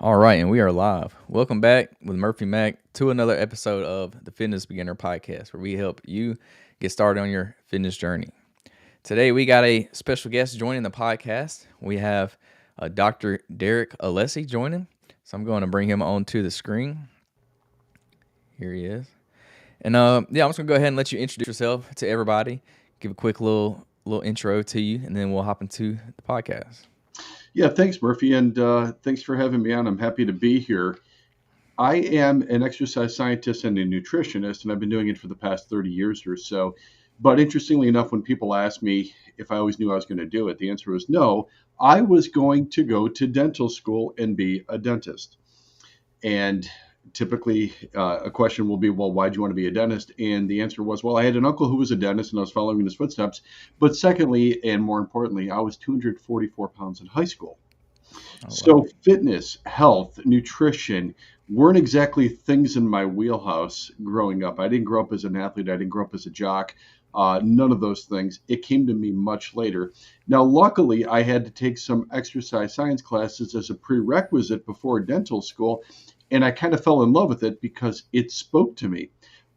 All right, and we are live. Welcome back with Murphy Mac to another episode of the Fitness Beginner Podcast, where we help you get started on your fitness journey. Today, we got a special guest joining the podcast. We have Dr. Derek Alessi joining, so I'm going to bring him onto the screen. Here he is, and I'm just gonna go ahead and let you introduce yourself to everybody. Give a quick little intro to you, and then we'll hop into the podcast. Yeah, thanks, Murphy, and thanks for having me on. I'm happy to be here. I am an exercise scientist and a nutritionist, and I've been doing it for the past 30 years or so. But interestingly enough, when people ask me if I always knew I was going to do it, the answer was no. I was going to go to dental school and be a dentist. And typically, a question will be, well, why do you want to be a dentist? And the answer was, well, I had an uncle who was a dentist and I was following in his footsteps. But secondly, and more importantly, I was 244 pounds in high school. So fitness, health, nutrition weren't exactly things in my wheelhouse growing up. I didn't grow up as an athlete. I didn't grow up as a jock. None of those things. It came to me much later. Now, luckily, I had to take some exercise science classes as a prerequisite before dental school, and I kind of fell in love with it because it spoke to me.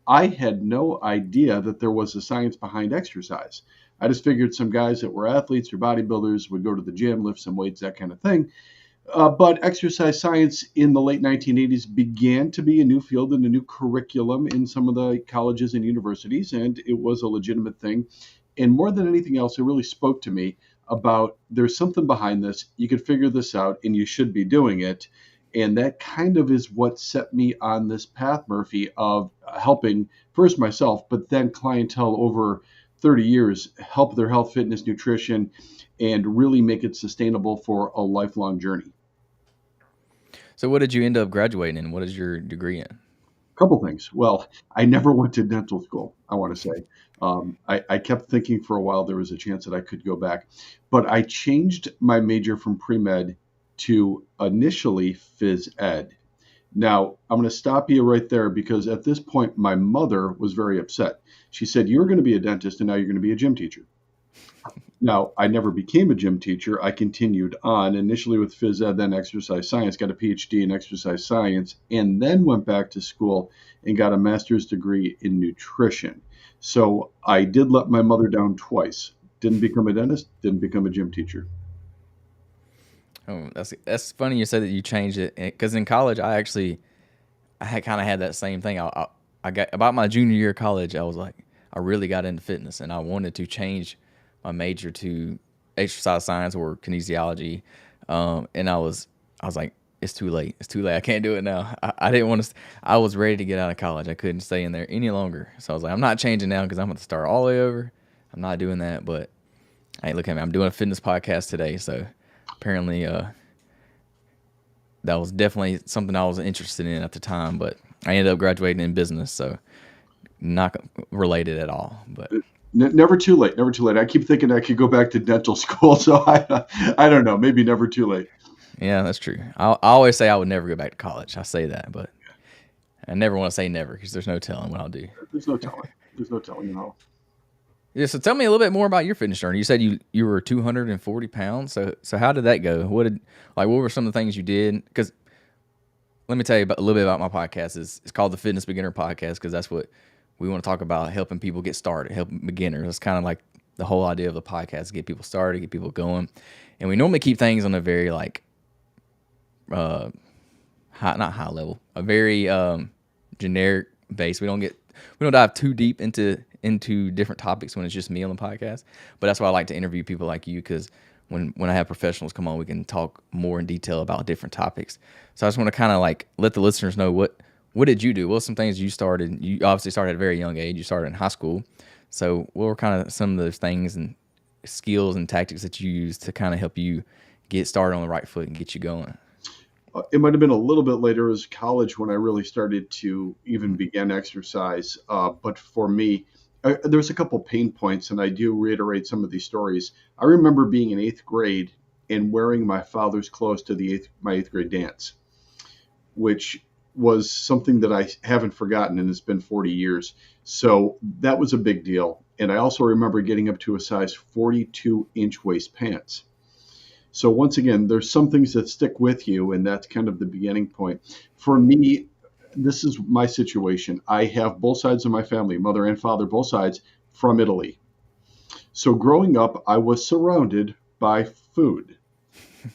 I had no idea that there was a science behind exercise. I just figured some guys that were athletes or bodybuilders would go to the gym, lift some weights, that kind of thing. But exercise science in the late 1980s began to be a new field and a new curriculum in some of the colleges and universities, and it was a legitimate thing. And more than anything else, it really spoke to me about there's something behind this. You can figure this out, and you should be doing it. And that kind of is what set me on this path, Murphy, of helping first myself, but then clientele over 30 years help their health, fitness, nutrition, and really make it sustainable for a lifelong journey. So, what did you end up graduating in? What is your degree in? Couple things. Well, I never went to dental school, I want to say. I kept thinking for a while there was a chance that I could go back, but I changed my major from pre-med to initially phys ed. Now, I'm going to stop you right there because at this point, my mother was very upset. She said, "You're going to be a dentist and now you're going to be a gym teacher." Now, I never became a gym teacher. I continued on initially with phys ed, then exercise science, got a PhD in exercise science, and then went back to school and got a master's degree in nutrition. So I did let my mother down twice. Didn't become a dentist, didn't become a gym teacher. Oh, that's funny you said that you changed it because in college I had kind of had that same thing. I got about my junior year of college. I was like I really got into fitness and I wanted to change my major to exercise science or kinesiology, and I was like it's too late. It's too late. I can't do it now. I didn't want to. I was ready to get out of college. I couldn't stay in there any longer. So I was like I'm not changing now because I'm going to start all the way over. I'm not doing that. But hey, look at me. I'm doing a fitness podcast today. So apparently that was definitely something I was interested in at the time, but I ended up graduating in business, so not related at all. But Never too late, never too late. I keep thinking I could go back to dental school, so I don't know, maybe never too late. yeah, that's true. I always say I would never go back to college. I say that, but I never want to say never because there's no telling what I'll do. There's no telling. There's no telling, Yeah, so tell me a little bit more about your fitness journey. You said you were 240 pounds. So how did that go? What were some of the things you did? Because let me tell you a little bit about my podcast. It's called the Fitness Beginner Podcast because that's what we want to talk about, helping people get started, helping beginners. That's kind of like the whole idea of the podcast, get people started, get people going. And we normally keep things on a very not high level, a very generic base. We don't dive too deep into different topics when it's just me on the podcast. But that's why I like to interview people like you because when I have professionals come on, we can talk more in detail about different topics. So I just want to kind of let the listeners know what did you do? What were some things you started? You obviously started at a very young age. You started in high school. So what were kind of some of those things and skills and tactics that you used to kind of help you get started on the right foot and get you going? It might have been a little bit later as college when I really started to even begin exercise. But for me, there's a couple pain points, and I do reiterate some of these stories. I remember being in eighth grade and wearing my father's clothes to my eighth grade dance, which was something that I haven't forgotten, and it's been 40 years. So that was a big deal. And I also remember getting up to a size 42-inch waist pants. So once again, there's some things that stick with you, and that's kind of the beginning point. For me, this is my situation. I have both sides of my family, mother and father, both sides from Italy. So growing up, I was surrounded by food,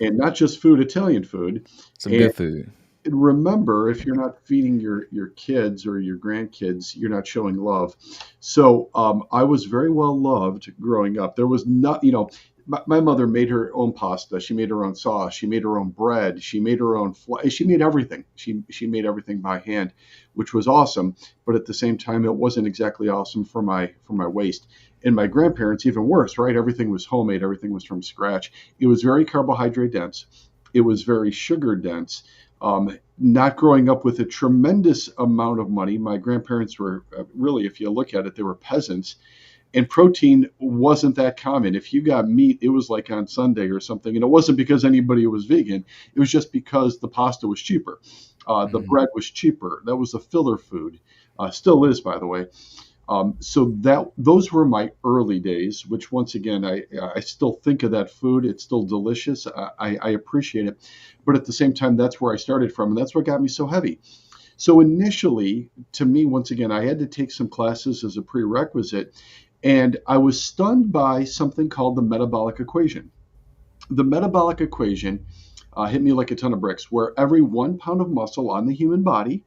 and not just food, Italian food. Some And good food. remember, if you're not feeding your kids or your grandkids, you're not showing love. So I was very well loved growing up. There was not, my mother made her own pasta. She made her own sauce. She made her own bread. She made her own. She made everything. She made everything by hand, which was awesome. But at the same time, it wasn't exactly awesome for my waist. And my grandparents, even worse, right? Everything was homemade. Everything was from scratch. It was very carbohydrate dense. It was very sugar dense. Not growing up with a tremendous amount of money. My grandparents were really, if you look at it, they were peasants, and protein wasn't that common. If you got meat, it was like on Sunday or something, and it wasn't because anybody was vegan. It was just because the pasta was cheaper, the Mhm. bread was cheaper. That was a filler food, still is, by the way. So that those were my early days, which once again I still think of that food. It's still delicious. I appreciate it, but at the same time, that's where I started from, and that's what got me so heavy. So initially, to me, once again, I had to take some classes as a prerequisite, and I was stunned by something called the metabolic equation. The metabolic equation hit me like a ton of bricks, where every 1 pound of muscle on the human body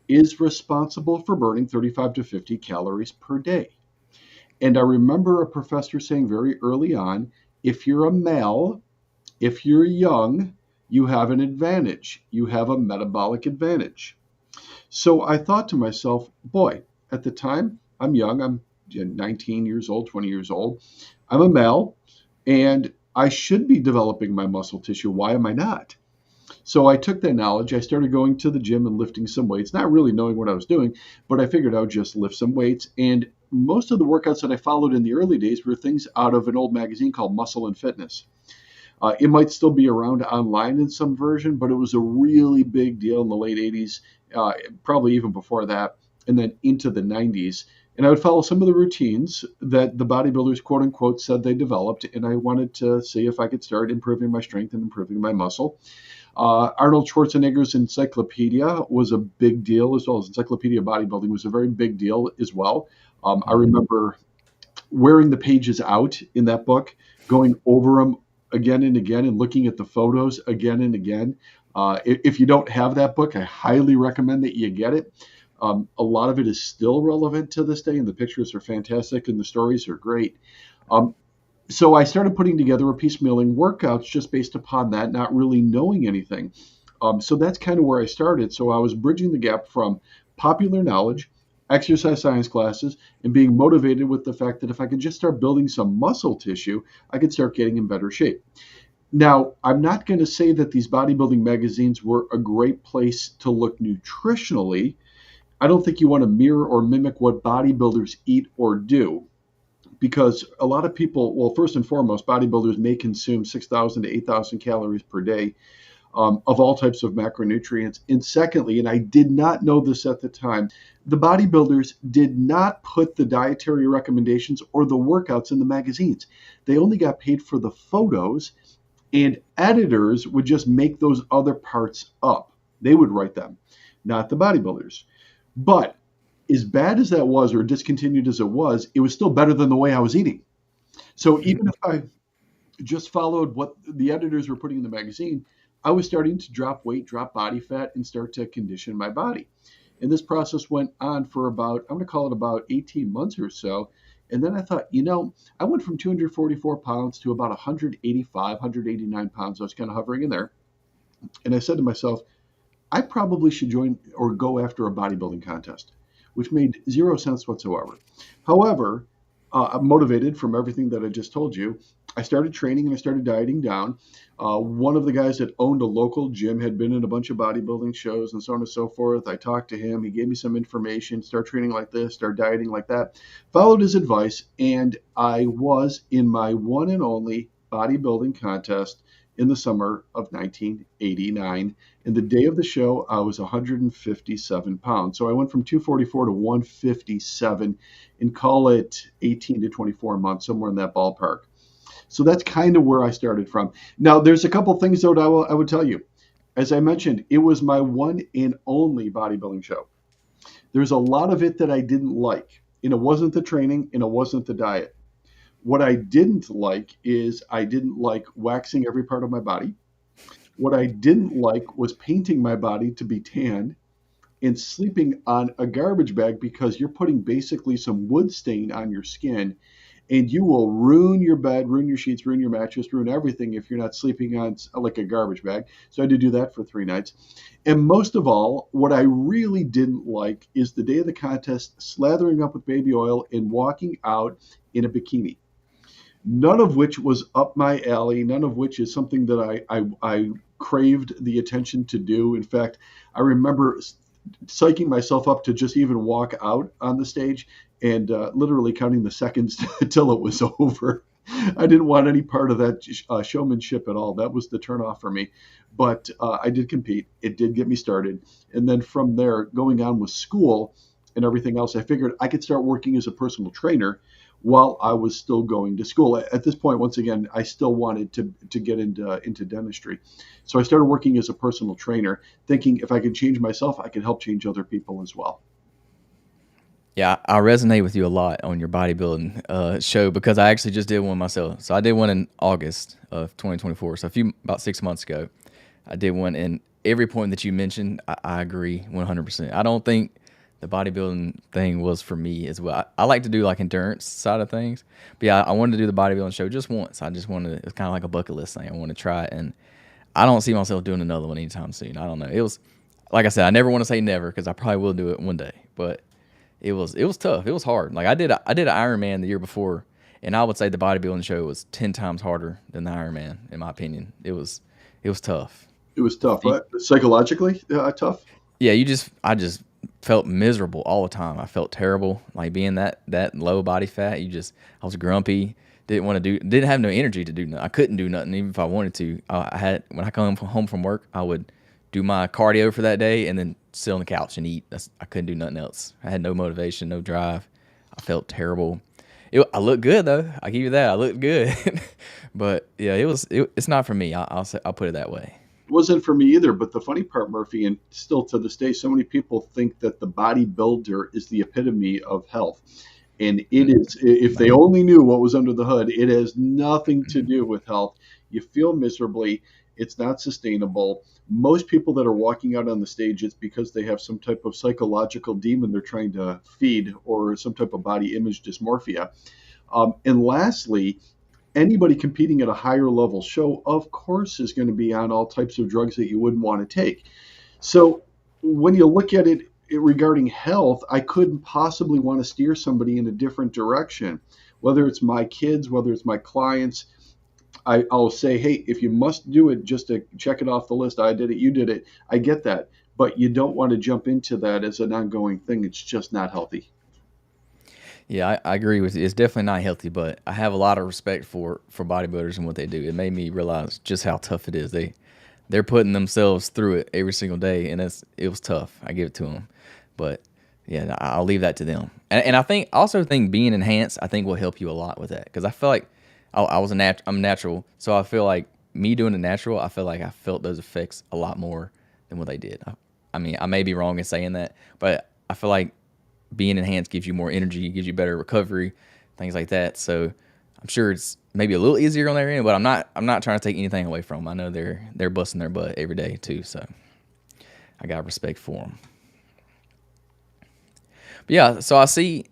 is responsible for burning 35 to 50 calories per day. And I remember a professor saying very early on, if you're a male, if you're young, you have an advantage. You have a metabolic advantage. So I thought to myself, boy, at the time, I'm young, I'm 19 years old, 20 years old. I'm a male, and I should be developing my muscle tissue. Why am I not? So I took that knowledge. I started going to the gym and lifting some weights, not really knowing what I was doing, but I figured I would just lift some weights. And most of the workouts that I followed in the early days were things out of an old magazine called Muscle and Fitness. It might still be around online in some version, but it was a really big deal in the late 80s, probably even before that, and then into the 90s. And I would follow some of the routines that the bodybuilders, quote unquote, said they developed. And I wanted to see if I could start improving my strength and improving my muscle. Arnold Schwarzenegger's encyclopedia was a big deal, as well as Encyclopedia of Bodybuilding was a very big deal as well. I Mhm. remember wearing the pages out in that book, going over them again and again, and looking at the photos again and again. If you don't have that book, I highly recommend that you get it. A lot of it is still relevant to this day, and the pictures are fantastic, and the stories are great. Um, so I started putting together a piecemealing workouts just based upon that, not really knowing anything. So that's kind of where I started. So I was bridging the gap from popular knowledge, exercise science classes, and being motivated with the fact that if I could just start building some muscle tissue, I could start getting in better shape. Now, I'm not going to say that these bodybuilding magazines were a great place to look nutritionally. I don't think you want to mirror or mimic what bodybuilders eat or do, because a lot of people, well, first and foremost, bodybuilders may consume 6,000 to 8,000 calories per day of all types of macronutrients. And secondly, and I did not know this at the time, the bodybuilders did not put the dietary recommendations or the workouts in the magazines. They only got paid for the photos, and editors would just make those other parts up. They would write them, not the bodybuilders. But as bad as that was, or discontinued as it was still better than the way I was eating. So even if I just followed what the editors were putting in the magazine, I was starting to drop weight, drop body fat, and start to condition my body. And this process went on for about, I'm going to call it about 18 months or so. And then I thought, I went from 244 pounds to about 185, 189 pounds. I was kind of hovering in there. And I said to myself, I probably should join or go after a bodybuilding contest, which made zero sense whatsoever. However, I'm motivated from everything that I just told you. I started training and I started dieting down. One of the guys that owned a local gym had been in a bunch of bodybuilding shows and so on and so forth. I talked to him. He gave me some information. Start training like this, start dieting like that. Followed his advice, and I was in my one and only bodybuilding contest in the summer of 1989. And the day of the show, I was 157 pounds. So I went from 244 to 157 and call it 18 to 24 months, somewhere in that ballpark. So that's kind of where I started from. Now, there's a couple things though that I would tell you. As I mentioned, it was my one and only bodybuilding show. There's a lot of it that I didn't like, and it wasn't the training, and it wasn't the diet. What I didn't like is I didn't like waxing every part of my body. What I didn't like was painting my body to be tan and sleeping on a garbage bag because you're putting basically some wood stain on your skin, and you will ruin your bed, ruin your sheets, ruin your mattress, ruin everything if you're not sleeping on like a garbage bag. So I had to do that for 3 nights. And most of all, what I really didn't like is the day of the contest, slathering up with baby oil and walking out in a bikini. None of which was up my alley. None of which is something that I craved the attention to do. In fact, I remember psyching myself up to just even walk out on the stage and literally counting the seconds until it was over. I didn't want any part of that showmanship at all. That was the turnoff for me. But I did compete. It did get me started. And then from there, going on with school and everything else, I figured I could start working as a personal trainer while I was still going to school. At this point, once again, I still wanted to get into dentistry. So I started working as a personal trainer, thinking if I could change myself, I could help change other people as well. Yeah, I resonate with you a lot on your bodybuilding show because I actually just did one myself. So I did one in August of 2024. So about 6 months ago, I did one, and every point that you mentioned, I agree 100%. I don't think the bodybuilding thing was for me as well. I like to do like endurance side of things, but yeah, I wanted to do the bodybuilding show just once. I just wanted it's kind of like a bucket list thing. I want to try it, and I don't see myself doing another one anytime soon. I don't know. It was like I said, I never want to say never because I probably will do it one day, but it was tough. It was hard. Like I did an Ironman the year before, and I would say the bodybuilding show was 10 times harder than the Ironman in my opinion. It was tough. It was tough, You- psychologically tough. Yeah, I just felt miserable all the time. I felt terrible, like being that low body fat. I was grumpy. Didn't have no energy to do nothing. I couldn't do nothing even if I wanted to. I had when I come home from work, I would do my cardio for that day and then sit on the couch and eat. I couldn't do nothing else. I had no motivation, no drive. I felt terrible. I looked good though. I give you that. I looked good, but yeah, it's not for me. I'll put it that way. Wasn't for me either. But the funny part, Murphy, and still to this day, so many people think that the bodybuilder is the epitome of health. And it is, if they only knew what was under the hood, it has nothing to do with health. You feel miserably. It's not sustainable. Most people that are walking out on the stage, it's because they have some type of psychological demon they're trying to feed or some type of body image dysmorphia. And lastly, anybody competing at a higher level show, of course, is going to be on all types of drugs that you wouldn't want to take. So when you look at it regarding health, I couldn't possibly want to steer somebody in a different direction. Whether it's my kids, whether it's my clients, I'll say, hey, if you must do it just to check it off the list, I did it, you did it. I get that. But you don't want to jump into that as an ongoing thing. It's just not healthy. Yeah, I agree with you. It's definitely not healthy, but I have a lot of respect for bodybuilders and what they do. It made me realize just how tough it is. They're putting themselves through it every single day, and it was tough. I give it to them, but yeah, I'll leave that to them. And I also think being enhanced, I think will help you a lot with that because I feel like I'm natural, so I feel like me doing the natural, I feel like I felt those effects a lot more than what they did. I mean, I may be wrong in saying that, but I feel like being enhanced gives you more energy, gives you better recovery, things like that. So I'm sure it's maybe a little easier on their end, but I'm not trying to take anything away from them. I know they're busting their butt every day too, so I got respect for them. But yeah, so I see.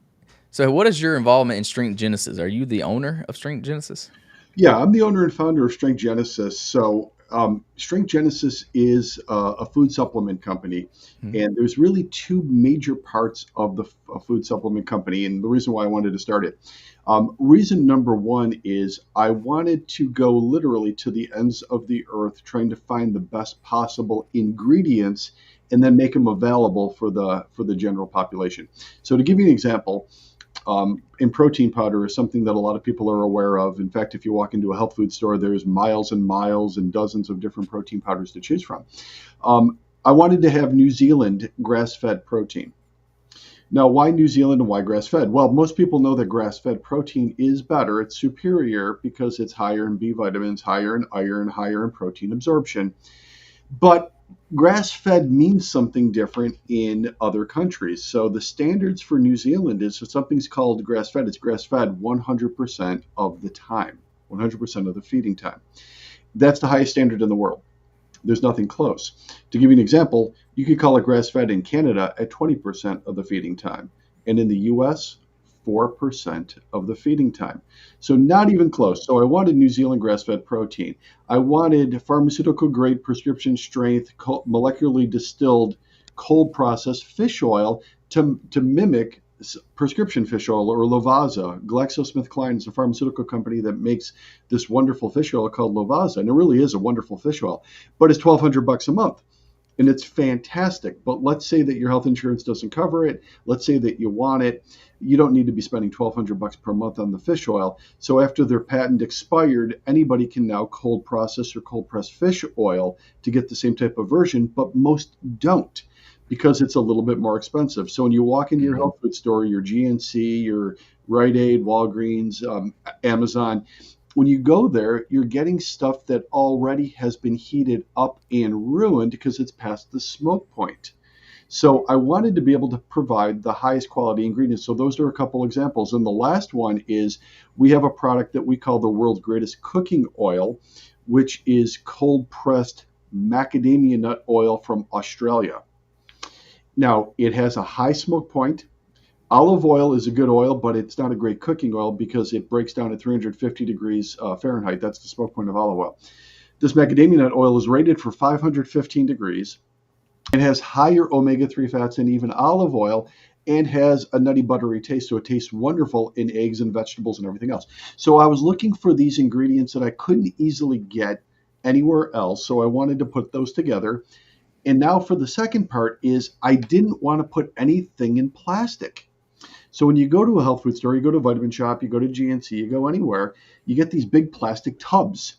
So what is your involvement in Strength Genesis? Are you the owner of Strength Genesis? Yeah, I'm the owner and founder of Strength Genesis. So, Strength Genesis is a food supplement company, Hmm. and there's really two major parts of the food supplement company, and the reason why I wanted to start it. Reason number one is I wanted to go literally to the ends of the earth, trying to find the best possible ingredients, and then make them available for the general population. So, to give you an example, in protein powder is something that a lot of people are aware of. In fact, if you walk into a health food store, there's miles and miles and dozens of different protein powders to choose from. I wanted to have New Zealand grass-fed protein. Now, why New Zealand and why grass fed? Well, most people know that grass fed protein is better. It's superior because it's higher in B vitamins, higher in iron, higher in protein absorption. But grass fed means something different in other countries. So the standards for New Zealand is if something's called grass fed, it's grass fed 100% of the time, 100% of the feeding time. That's the highest standard in the world. There's nothing close. To give you an example, you could call it grass fed in Canada at 20% of the feeding time, and in the US, 4% of the feeding time. So, not even close. So, I wanted New Zealand grass fed protein. I wanted pharmaceutical grade, prescription strength, molecularly distilled, cold processed fish oil to mimic prescription fish oil or Lovaza. GlaxoSmithKline is a pharmaceutical company that makes this wonderful fish oil called Lovaza, and it really is a wonderful fish oil, but it's $1,200 a month. And it's fantastic. But let's say that your health insurance doesn't cover it. Let's say that you want it. You don't need to be spending $1,200 per month on the fish oil. So after their patent expired, anybody can now cold process or cold press fish oil to get the same type of version, but most don't because it's a little bit more expensive. So when you walk into your Hmm. health food store, your GNC, your Rite Aid, Walgreens, Amazon, when you go there, you're getting stuff that already has been heated up and ruined because it's past the smoke point. So I wanted to be able to provide the highest quality ingredients. So those are a couple examples. And the last one is we have a product that we call the world's greatest cooking oil, which is cold pressed macadamia nut oil from Australia. Now, it has a high smoke point. Olive oil is a good oil, but it's not a great cooking oil because it breaks down at 350 degrees Fahrenheit. That's the smoke point of olive oil. This macadamia nut oil is rated for 515 degrees. It has higher omega 3 fats than even olive oil and has a nutty, buttery taste. So it tastes wonderful in eggs and vegetables and everything else. So I was looking for these ingredients that I couldn't easily get anywhere else. So I wanted to put those together. And now for the second part is I didn't want to put anything in plastic. So when you go to a health food store, you go to a vitamin shop, you go to GNC, you go anywhere, you get these big plastic tubs.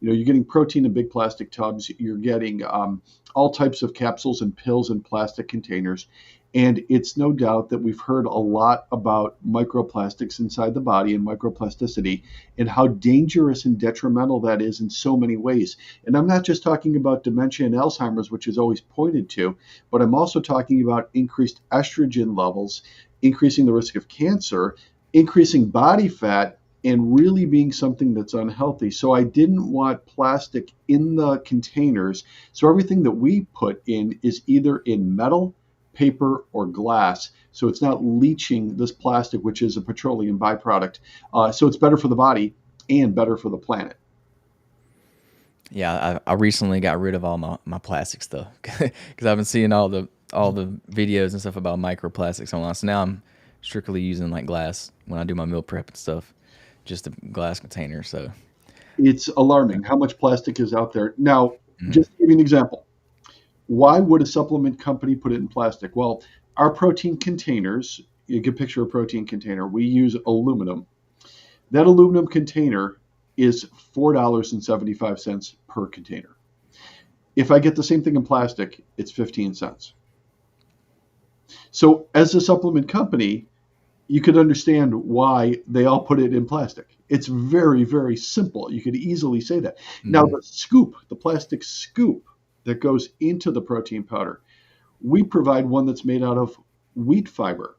You're getting protein in big plastic tubs. You're getting all types of capsules and pills in plastic containers. And it's no doubt that we've heard a lot about microplastics inside the body and microplasticity and how dangerous and detrimental that is in so many ways. And I'm not just talking about dementia and Alzheimer's, which is always pointed to, but I'm also talking about increased estrogen levels, increasing the risk of cancer, increasing body fat, and really being something that's unhealthy. So I didn't want plastic in the containers. So everything that we put in is either in metal, paper, or glass. So it's not leaching this plastic, which is a petroleum byproduct. So it's better for the body and better for the planet. Yeah, I recently got rid of all my plastic stuff because I've been seeing all the videos and stuff about microplastics online. So now I'm strictly using like glass when I do my meal prep and stuff, just a glass container. So It's alarming how much plastic is out there. Now, mhm. just to give you an example, why would a supplement company put it in plastic? Well, our protein containers, you can picture a protein container, we use aluminum. That aluminum container is $4.75 per container. If I get the same thing in plastic, it's 15 cents. So, as a supplement company, you could understand why they all put it in plastic. It's very, very simple. You could easily say that. Now, Mhm. the scoop, the plastic scoop that goes into the protein powder, we provide one that's made out of wheat fiber.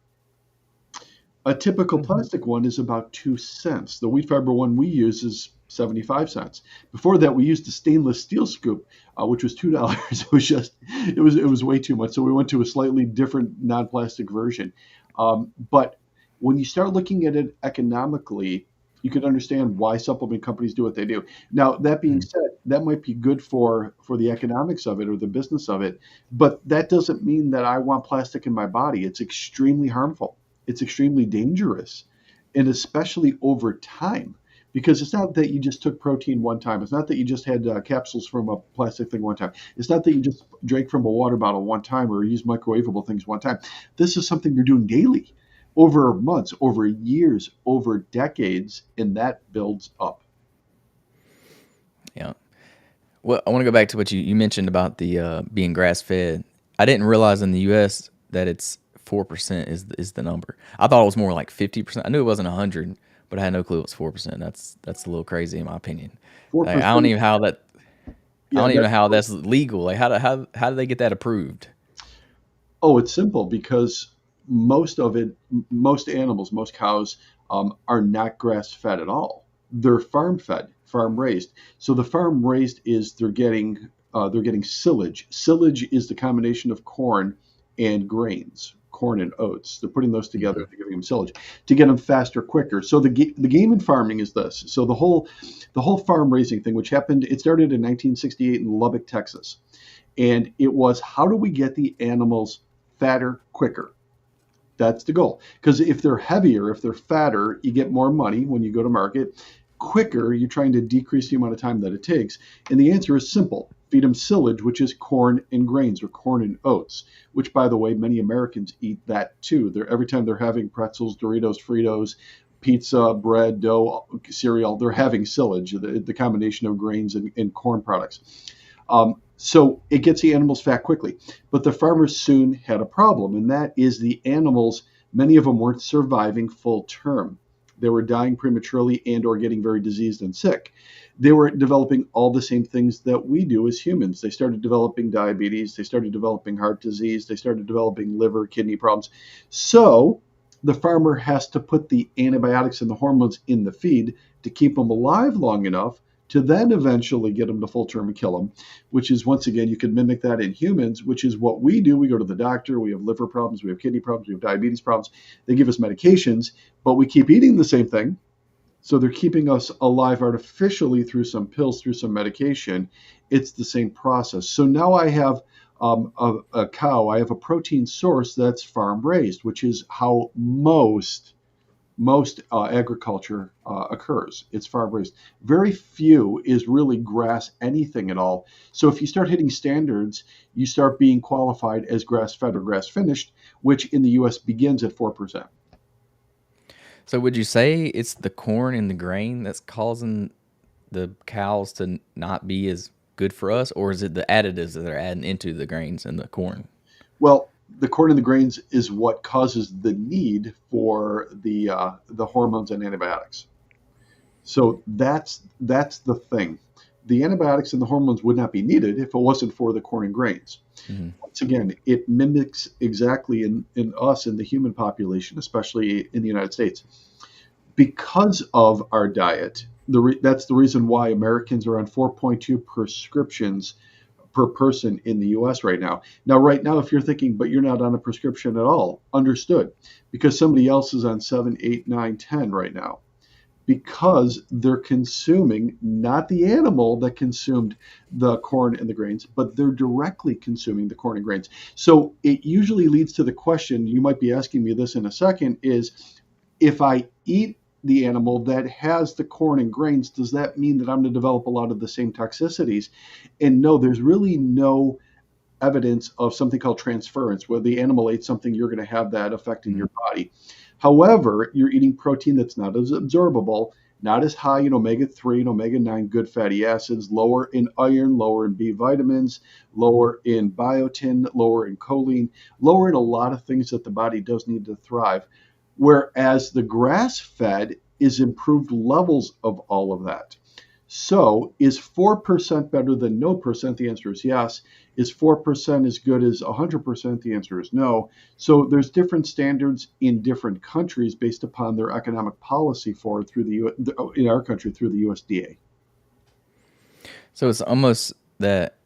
A typical plastic one is about 2 cents. The wheat fiber one we use is 75 cents. Before that, we used a stainless steel scoop, which was $2. It was way too much. So we went to a slightly different non-plastic version. But when you start looking at it economically, you can understand why supplement companies do what they do. Now, that being Mhm. said, that might be good for the economics of it or the business of it, but that doesn't mean that I want plastic in my body. It's extremely harmful. It's extremely dangerous, and especially over time. Because it's not that you just took protein one time. It's not that you just had capsules from a plastic thing one time. It's not that you just drank from a water bottle one time or used microwavable things one time. This is something you're doing daily, over months, over years, over decades, and that builds up. Yeah. Well, I want to go back to what you mentioned about the being grass fed. I didn't realize in the U.S. that it's 4% is the number. I thought it was more like 50%. I knew it wasn't 100, but I had no clue it was 4%. That's a little crazy in my opinion. Like, 4%. I Yeah, don't even know that's how that's legal. Like how do they get that approved? Oh, it's simple because most of it, most animals, most cows are not grass fed at all. They're farm fed, farm raised. So the farm raised is they're getting silage. Silage is the combination of corn and grains, corn and oats. They're putting those together. Mhm. They're giving them silage to get them faster, quicker. So the game in farming is this. So the whole farm raising thing, which happened, it started in 1968 in Lubbock, Texas, and it was how do we get the animals fatter quicker? That's the goal. Because if they're heavier, if they're fatter, you get more money when you go to market. Quicker, you're trying to decrease the amount of time that it takes. And the answer is simple: feed them silage, which is corn and grains or corn and oats, which, by the way, many Americans eat that too. Every time they're having pretzels, Doritos, Fritos, pizza, bread, dough, cereal, they're having silage, the combination of grains and corn products. So it gets the animals fat quickly. But the farmers soon had a problem, and that is the animals, many of them weren't surviving full term. They were dying prematurely and or getting very diseased and sick. They were developing all the same things that we do as humans. They started developing diabetes, they started developing heart disease, they started developing liver, kidney problems. So the farmer has to put the antibiotics and the hormones in the feed to keep them alive long enough to then eventually get them to full term and kill them, which is, once again, you can mimic that in humans, which is what we do. We go to the doctor, we have liver problems, we have kidney problems, we have diabetes problems. They give us medications, but we keep eating the same thing. So they're keeping us alive artificially through some pills, through some medication. It's the same process. So now I have a cow, I have a protein source that's farm raised, which is how most agriculture occurs. It's farm raised. Very few is really grass anything at all. So if you start hitting standards, you start being qualified as grass fed or grass finished, which in the US begins at 4%. So would you say it's the corn and the grain that's causing the cows to not be as good for us, or is it the additives that they're adding into the grains and the corn? Well, the corn and the grains is what causes the need for the hormones and antibiotics. So that's the thing. The antibiotics and the hormones would not be needed if it wasn't for the corn and grains. Hmm. Once again, it mimics exactly in us, in the human population, especially in the United States, because of our diet. That's the reason why Americans are on 4.2 prescriptions per person in the US right now. Now, right now, if you're thinking, but you're not on a prescription at all, understood, because somebody else is on 7, 8, 9, 10 right now, because they're consuming not the animal that consumed the corn and the grains, but they're directly consuming the corn and grains. So it usually leads to the question, you might be asking me this in a second, is if I eat the animal that has the corn and grains, does that mean that I'm going to develop a lot of the same toxicities? And no, there's really no evidence of something called transference, where the animal ate something, you're going to have that effect in your body. However, you're eating protein that's not as absorbable, not as high in omega 3 and omega 9 good fatty acids, lower in iron, lower in B vitamins, lower in biotin, lower in choline, lower in a lot of things that the body does need to thrive. Whereas the grass fed is improved levels of all of that. So, is 4% better than no percent? The answer is yes. Is 4% as good as 100%? The answer is no. So, there's different standards in different countries based upon their economic policy for it through in our country through the USDA. So it's almost that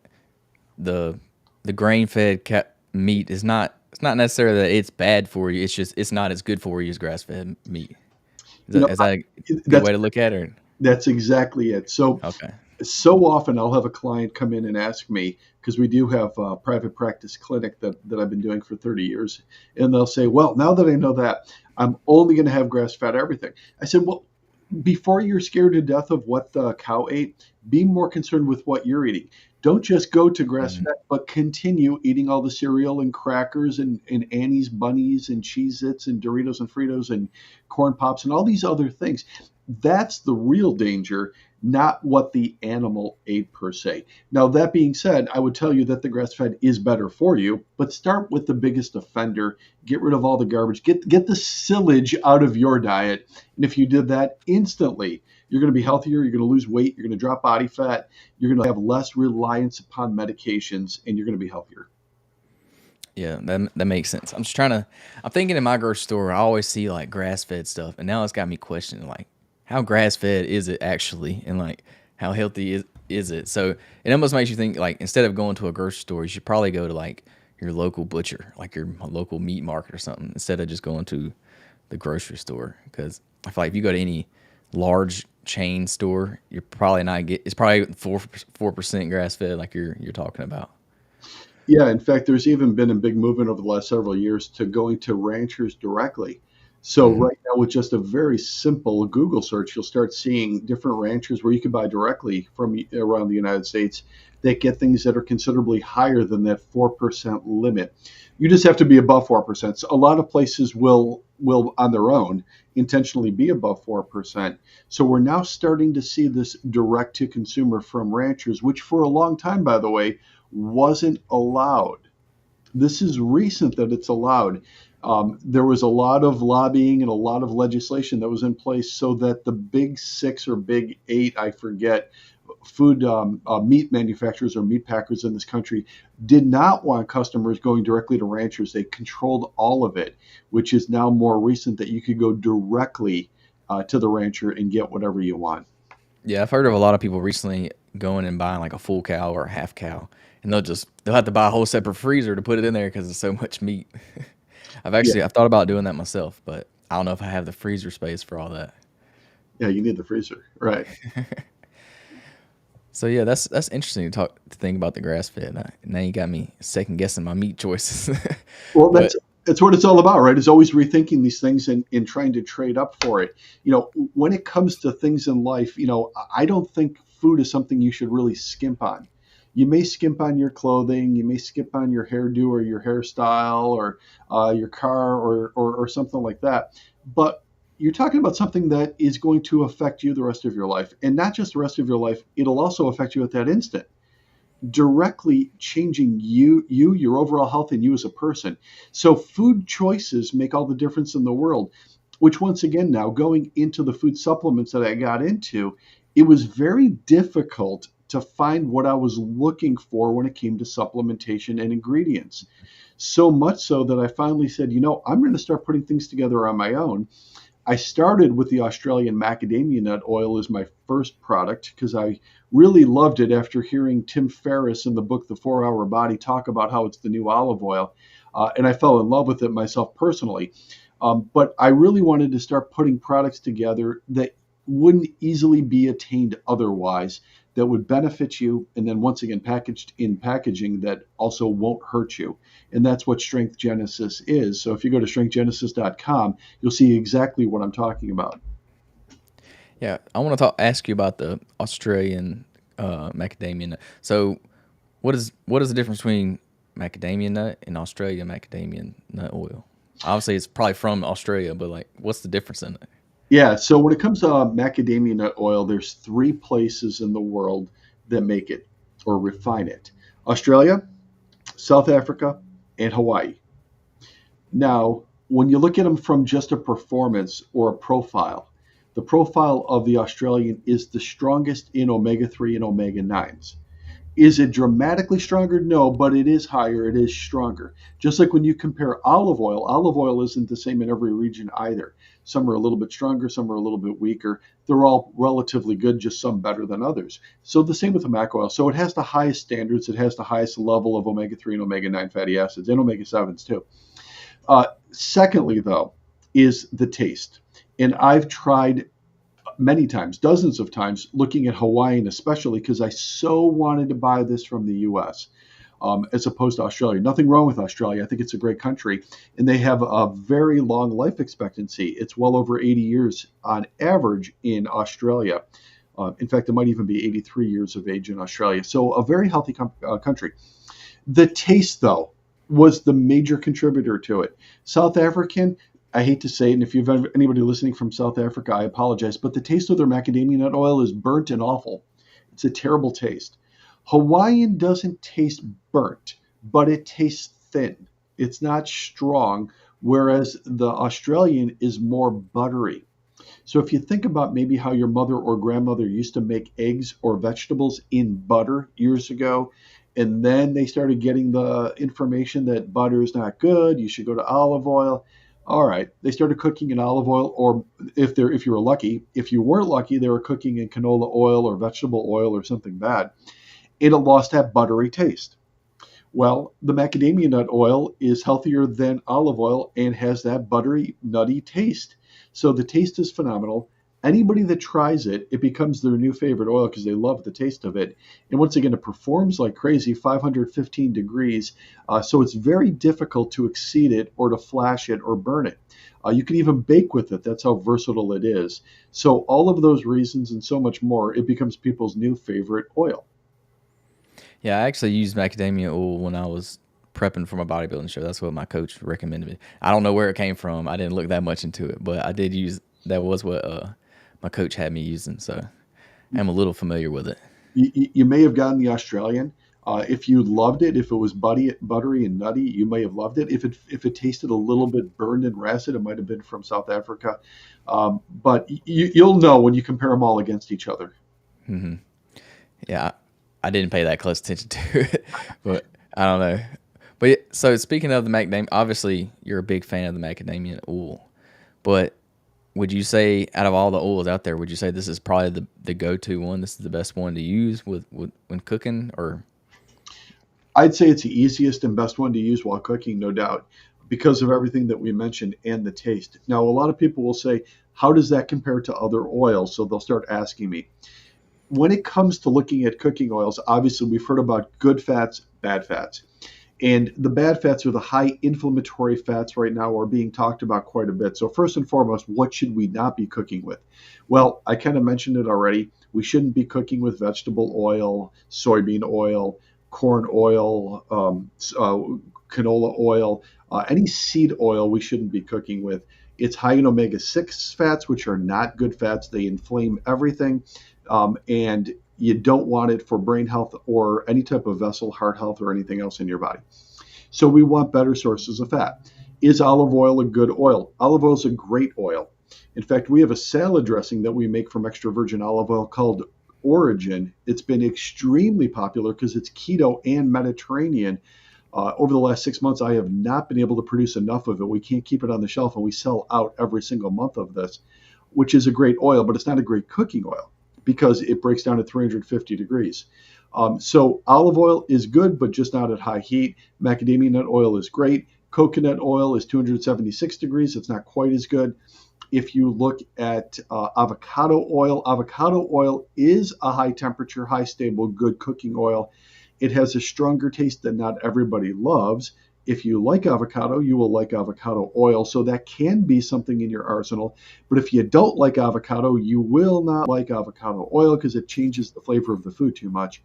the the grain fed meat is not, it's not necessarily that it's bad for you. It's just it's not as good for you as grass fed meat. You know, Is that a good that's way to look at it? that's exactly it. Okay. So often I'll have a client come in and ask me, because we do have a private practice clinic that I've been doing for 30 years, and they'll say, well, now that I know that, I'm only going to have grass fed everything. I said, well, before you're scared to death of what the cow ate, be more concerned with what you're eating. Don't just go to grass Mhm. fed, but continue eating all the cereal and crackers and Annie's bunnies and Cheez Its and Doritos and Fritos and corn pops and all these other things. That's the real danger, not what the animal ate per se. Now, that being said, I would tell you that the grass fed is better for you, but start with the biggest offender. Get rid of all the garbage. Get the silage out of your diet. And if you did that instantly, you're going to be healthier. You're going to lose weight. You're going to drop body fat. You're going to have less reliance upon medications, and you're going to be healthier. Yeah, that makes sense. I'm thinking in my grocery store, I always see like grass fed stuff, and now it's got me questioning like how grass fed is it actually, and like how healthy is it? So it almost makes you think like instead of going to a grocery store, you should probably go to like your local butcher, like your local meat market or something, instead of just going to the grocery store. Because I feel like if you go to any large chain store, you're probably not get. It's probably 4% grass fed, like you're talking about. Yeah, in fact, there's even been a big movement over the last several years to going to ranchers directly. So Hmm. right now, with just a very simple Google search, you'll start seeing different ranchers where you can buy directly from around the United States that get things that are considerably higher than that 4% limit. You just have to be above 4%. So a lot of places will on their own intentionally be above 4%. So we're now starting to see this direct to consumer from ranchers, which for a long time, by the way, wasn't allowed. This is recent that it's allowed. There was a lot of lobbying and a lot of legislation that was in place so that the big six or big eight, I forget, food meat manufacturers or meat packers in this country did not want customers going directly to ranchers. They controlled all of it, which is now more recent that you could go directly to the rancher and get whatever you want. Yeah, I've heard of a lot of people recently going and buying like a full cow or a half cow, and they'll have to buy a whole separate freezer to put it in there because there's so much meat. Yeah, I've thought about doing that myself, but I don't know if I have the freezer space for all that. yeah, you need the freezer, right? So yeah, that's interesting to think about the grass fed. Now you got me second guessing my meat choices. Well, But that's what it's all about, right? Is always rethinking these things and trying to trade up for it. When it comes to things in life, I don't think food is something you should really skimp on. You may skimp on your clothing, you may skimp on your hairdo or your hairstyle or your car or something like that. But you're talking about something that is going to affect you the rest of your life. And not just the rest of your life, it'll also affect you at that instant, directly changing your overall health and you as a person. So food choices make all the difference in the world, which once again, now going into the food supplements that I got into, it was very difficult to find what I was looking for when it came to supplementation and ingredients. So much so that I finally said, I'm going to start putting things together on my own. I started with the Australian macadamia nut oil as my first product because I really loved it after hearing Tim Ferriss in the book The 4 Hour Body talk about how it's the new olive oil. And I fell in love with it myself personally. But I really wanted to start putting products together that wouldn't easily be attained otherwise, that would benefit you, and then once again packaged in packaging that also won't hurt you. And that's what Strength Genesis is. So if you go to strengthgenesis.com, you'll see exactly what I'm talking about. yeah, I want to ask you about the Australian macadamia nut. So what is the difference between macadamia nut and Australian macadamia nut oil? Obviously, it's probably from Australia, but like, what's the difference in it? Yeah, so when it comes to macadamia nut oil, there's three places in the world that make it or refine it: Australia, South Africa, and Hawaii. Now, when you look at them from just a performance or a profile, the profile of the Australian is the strongest in omega 3 and omega 9s. Is it dramatically stronger? No, but it is higher. It is stronger. Just like when you compare olive oil isn't the same in every region either. Some are a little bit stronger, some are a little bit weaker. They're all relatively good, just some better than others. So the same with the mac oil. So it has the highest standards. It has the highest level of omega 3 and omega 9 fatty acids and omega 7s too. Secondly, though, is the taste. And I've tried many times, dozens of times, looking at Hawaiian, especially because I so wanted to buy this from the US as opposed to Australia. Nothing wrong with Australia. I think it's a great country. And they have a very long life expectancy. It's well over 80 years on average in Australia. In fact, it might even be 83 years of age in Australia. So a very healthy country. The taste, though, was the major contributor to it. South African, I hate to say it, and if you've anybody listening from South Africa, I apologize, but the taste of their macadamia nut oil is burnt and awful. It's a terrible taste. Hawaiian doesn't taste burnt, but it tastes thin. It's not strong, whereas the Australian is more buttery. So if you think about maybe how your mother or grandmother used to make eggs or vegetables in butter years ago, and then they started getting the information that butter is not good, you should go to olive oil. All right, they started cooking in olive oil, or if you were lucky, if you weren't lucky, they were cooking in canola oil or vegetable oil or something bad. And it lost that buttery taste. Well, the macadamia nut oil is healthier than olive oil and has that buttery, nutty taste. So the taste is phenomenal. Anybody that tries it, it becomes their new favorite oil because they love the taste of it. And once again, it performs like crazy, 515 degrees. So it's very difficult to exceed it or to flash it or burn it. You can even bake with it. That's how versatile it is. So all of those reasons and so much more, it becomes people's new favorite oil. Yeah, I actually used macadamia oil when I was prepping for my bodybuilding show. That's what my coach recommended me. I don't know where it came from. I didn't look that much into it, but I did use that was what my coach had me using, so I'm a little familiar with it. You may have gotten the Australian. If you loved it, if it was buttery and nutty, you may have loved it. If it tasted a little bit burned and rancid, it might have been from South Africa. But you'll know when you compare them all against each other. Yeah, I didn't pay that close attention to it, but I don't know. But so speaking of the macadamia, obviously you're a big fan of the macadamia oil, but would you say out of all the oils out there, would you say this is probably the go-to one? This is the best one to use with when cooking, or I'd say it's the easiest and best one to use while cooking, no doubt, because of everything that we mentioned and the taste. Now, a lot of people will say, how does that compare to other oils? So they'll start asking me. When it comes to looking at cooking oils, obviously we've heard about good fats, bad fats. And the bad fats are the high inflammatory fats right now are being talked about quite a bit. So first and foremost, what should we not be cooking with? Well, I kind of mentioned it already. We shouldn't be cooking with vegetable oil, soybean oil, corn oil, canola oil, any seed oil we shouldn't be cooking with. It's high in omega 6 fats, which are not good fats. They inflame everything. And you don't want it for brain health or any type of vessel, heart health, or anything else in your body. So we want better sources of fat. Is olive oil a good oil? Olive oil is a great oil. In fact, we have a salad dressing that we make from extra virgin olive oil called Origin. It's been extremely popular because it's keto and Mediterranean. Over the last 6 months, I have not been able to produce enough of it. We can't keep it on the shelf, and we sell out every single month of this, which is a great oil, but it's not a great cooking oil because it breaks down at 350 degrees. So olive oil is good, but just not at high heat. Macadamia nut oil is great. Coconut oil is 276 degrees. It's not quite as good. If you look at avocado oil is a high temperature, high stable, good cooking oil. It has a stronger taste that not everybody loves. If you like avocado, you will like avocado oil. So that can be something in your arsenal. But if you don't like avocado, you will not like avocado oil because it changes the flavor of the food too much.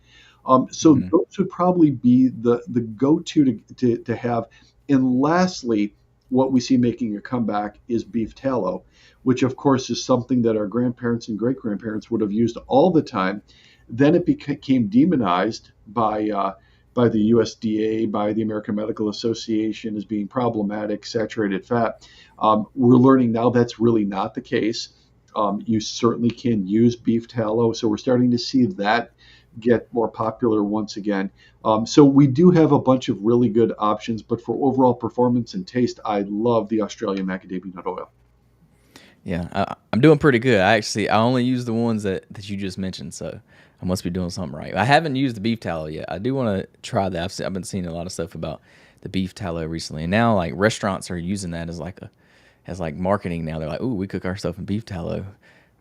So mhm. those would probably be the go-to to have. And lastly, what we see making a comeback is beef tallow, which of course is something that our grandparents and great grandparents would have used all the time. Then it became demonized by the USDA, by the American Medical Association as being problematic, saturated fat. We're learning now that's really not the case. You certainly can use beef tallow. So we're starting to see that get more popular once again. So we do have a bunch of really good options, but for overall performance and taste, I love the Australian macadamia nut oil. Yeah, I'm doing pretty good. I only use the ones that you just mentioned, so I must be doing something right. I haven't used the beef tallow yet. I do want to try that. I've been seeing a lot of stuff about the beef tallow recently, and now like restaurants are using that as like marketing now. They're like, "Ooh, we cook our stuff in beef tallow,"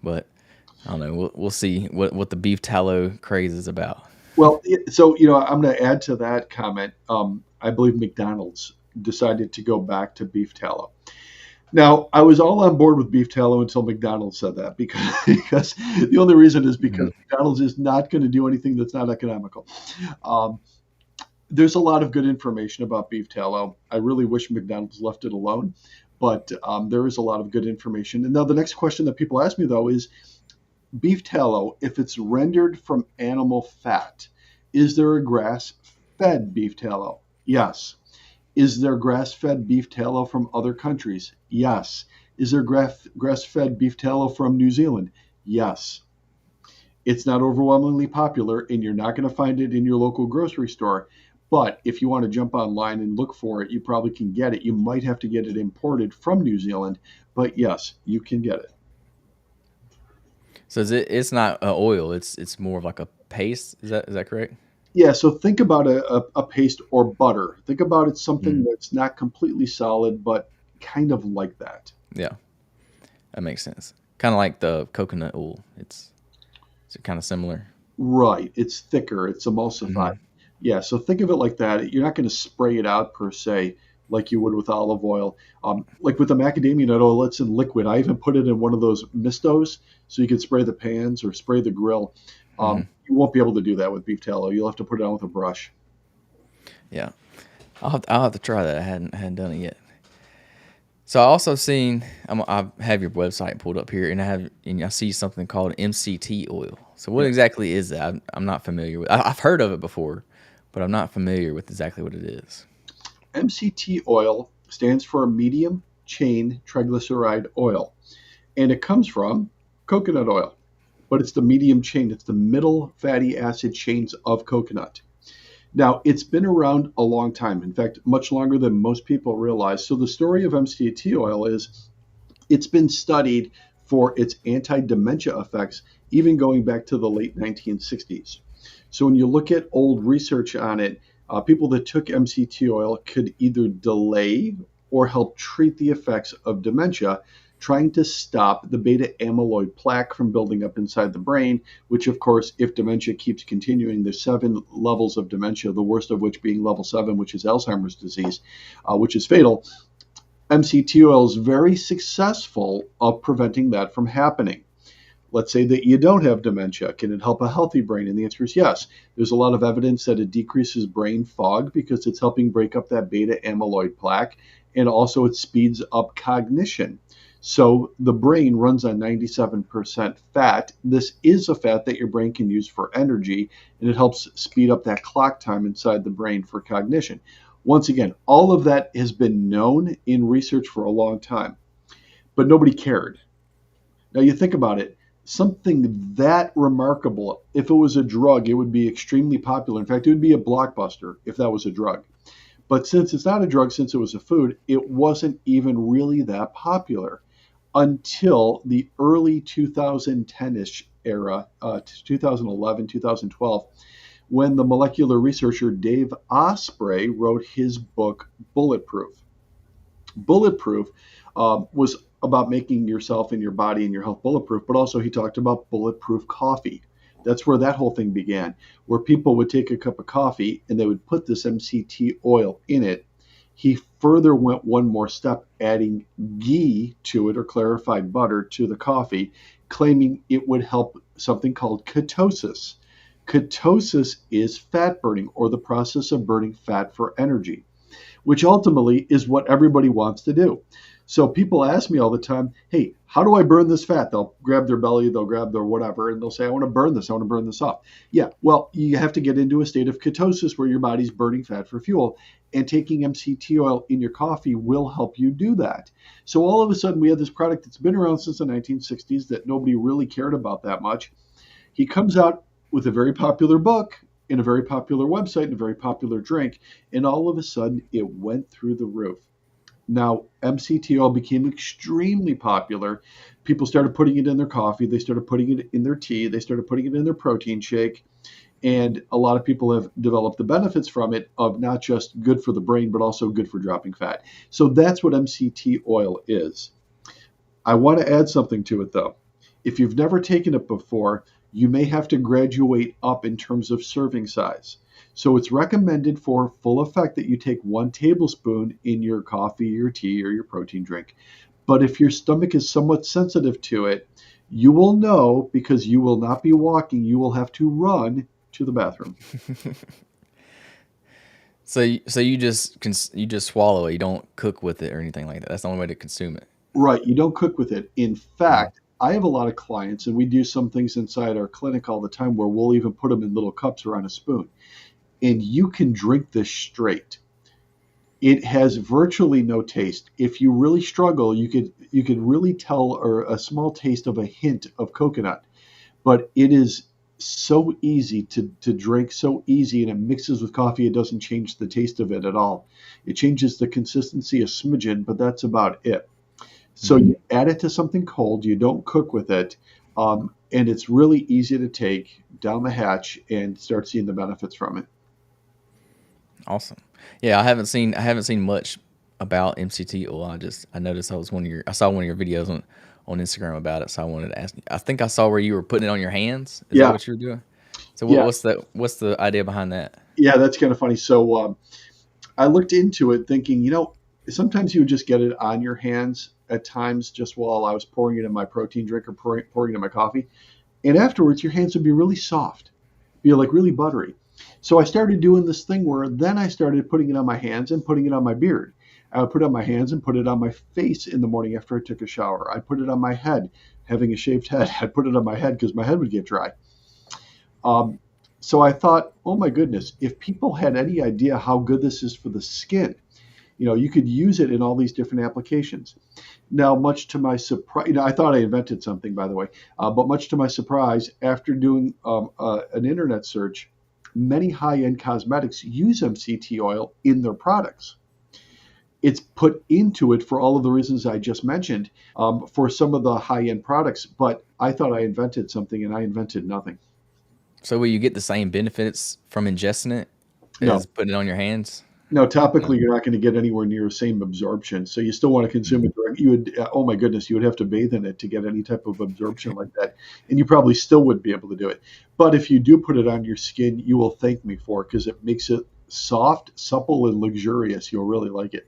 but I don't know. We'll see what the beef tallow craze is about. Well, so I'm going to add to that comment. I believe McDonald's decided to go back to beef tallow. Now, I was all on board with beef tallow until McDonald's said that because the only reason is because Mhm. McDonald's is not going to do anything that's not economical. Um, there's a lot of good information about beef tallow. I really wish McDonald's left it alone, But there is a lot of good information. And now the next question that people ask me though is beef tallow, if it's rendered from animal fat, is there a grass-fed beef tallow? Yes. Is there grass-fed beef tallow from other countries? Yes. Is there grass-fed beef tallow from New Zealand? Yes. It's not overwhelmingly popular, and you're not going to find it in your local grocery store. But if you want to jump online and look for it, you probably can get it. You might have to get it imported from New Zealand, but yes, you can get it. So it's not oil. It's more of like a paste. Is that correct? Yeah, so think about a paste or butter. Think about it something Mm, that's not completely solid, but kind of like that. yeah, that makes sense. Kind of like the coconut oil. It's kind of similar. Right. It's thicker, it's emulsified. Hmm. Yeah, so think of it like that. You're not going to spray it out per se like you would with olive oil. Like with the macadamia nut oil, it's in liquid. I even put it in one of those mistos so you can spray the pans or spray the grill. Hmm. You won't be able to do that with beef tallow. You'll have to put it on with a brush. Yeah, I'll have to try that. I hadn't done it yet. So I also seen I have your website pulled up here, and I see something called MCT oil. So what Yes. exactly is that? I'm not familiar with. I've heard of it before, but I'm not familiar with exactly what it is. MCT oil stands for medium chain triglyceride oil, and it comes from coconut oil, but it's the medium chain, it's the middle fatty acid chains of coconut. Now, it's been around a long time, in fact, much longer than most people realize. So, the story of MCT oil is it's been studied for its anti dementia effects, even going back to the late 1960s. So, when you look at old research on it, people that took MCT oil could either delay or help treat the effects of dementia, trying to stop the beta amyloid plaque from building up inside the brain, which, of course, if dementia keeps continuing, there's 7 levels of dementia, the worst of which being level 7, which is Alzheimer's disease, which is fatal. MCT oil is very successful of preventing that from happening. Let's say that you don't have dementia. Can it help a healthy brain? And the answer is yes. There's a lot of evidence that it decreases brain fog because it's helping break up that beta amyloid plaque, and also it speeds up cognition. So the brain runs on 97% fat. This is a fat that your brain can use for energy, and it helps speed up that clock time inside the brain for cognition. Once again, all of that has been known in research for a long time, but nobody cared. Now you think about it, something that remarkable, if it was a drug, it would be extremely popular. In fact, it would be a blockbuster if that was a drug. But since it's not a drug, since it was a food, it wasn't even really that popular until the early 2010-ish era, 2011, 2012, when the molecular researcher Dave Osprey wrote his book Bulletproof. Bulletproof was about making yourself and your body and your health bulletproof, but also he talked about bulletproof coffee. That's where that whole thing began, where people would take a cup of coffee and they would put this MCT oil in it. He further went one more step, adding ghee to it or clarified butter to the coffee, claiming it would help something called ketosis. Ketosis is fat burning or the process of burning fat for energy, which ultimately is what everybody wants to do. So people ask me all the time, hey, how do I burn this fat? They'll grab their belly, they'll grab their whatever, and they'll say, I want to burn this, I want to burn this off. Yeah, well, you have to get into a state of ketosis where your body's burning fat for fuel. And taking MCT oil in your coffee will help you do that. So all of a sudden, we have this product that's been around since the 1960s that nobody really cared about that much. He comes out with a very popular book and a very popular website and a very popular drink, and all of a sudden it went through the roof. Now, MCT oil became extremely popular. People started putting it in their coffee, they started putting it in their tea, they started putting it in their protein shake, and a lot of people have developed the benefits from it of not just good for the brain, but also good for dropping fat. So that's what MCT oil is. I want to add something to it though. If you've never taken it before, you may have to graduate up in terms of serving size. So it's recommended for full effect that you take 1 tablespoon in your coffee, your tea, or your protein drink. But if your stomach is somewhat sensitive to it, you will know because you will not be walking, you will have to run to the bathroom. So you just swallow it. You don't cook with it or anything like that. That's the only way to consume it. Right. You don't cook with it. In Mhm. fact, I have a lot of clients, and we do some things inside our clinic all the time where we'll even put them in little cups or on a spoon. And you can drink this straight. It has virtually no taste. If you really struggle, you could really tell or a small taste of a hint of coconut, but it is so easy to drink, so easy, and it mixes with coffee. It doesn't change the taste of it at all. It changes the consistency a smidgen, but that's about it. So Mhm. you add it to something cold. You don't cook with it, and it's really easy to take down the hatch and start seeing the benefits from it. Awesome. Yeah, I haven't seen much about MCT oil. I noticed I saw one of your videos on Instagram about it, so I wanted to ask you. I think I saw where you were putting it on your hands. Is that Yeah, what you were doing? So yeah, what's the idea behind that? yeah. That's kind of funny. So I looked into it, thinking, sometimes you would just get it on your hands at times, just while I was pouring it in my protein drink or pouring it in my coffee, and afterwards your hands would be really soft, be like really buttery. So I started doing this thing where then I started putting it on my hands and putting it on my beard. I would put it on my hands and put it on my face in the morning after I took a shower. I put it on my head, having a shaved head. I put it on my head because my head would get dry. Um, so I thought, oh my goodness, if people had any idea how good this is for the skin, you could use it in all these different applications. Now, much to my surprise, I thought I invented something, by the way, but much to my surprise, after doing an internet search, many high-end cosmetics use MCT oil in their products. It's put into it for all of the reasons I just mentioned, for some of the high-end products. But I thought I invented something, and I invented nothing. So will you get the same benefits from ingesting it No, as putting it on your hands? no, No. topically, you're not going to get anywhere near the same absorption. So you still want to consume Mm. it direct. You would, oh my goodness, you would have to bathe in it to get any type of absorption like that. And you probably still wouldn't be able to do it. But if you do put it on your skin, you will thank me for it because it makes it soft, supple, and luxurious. You'll really like it.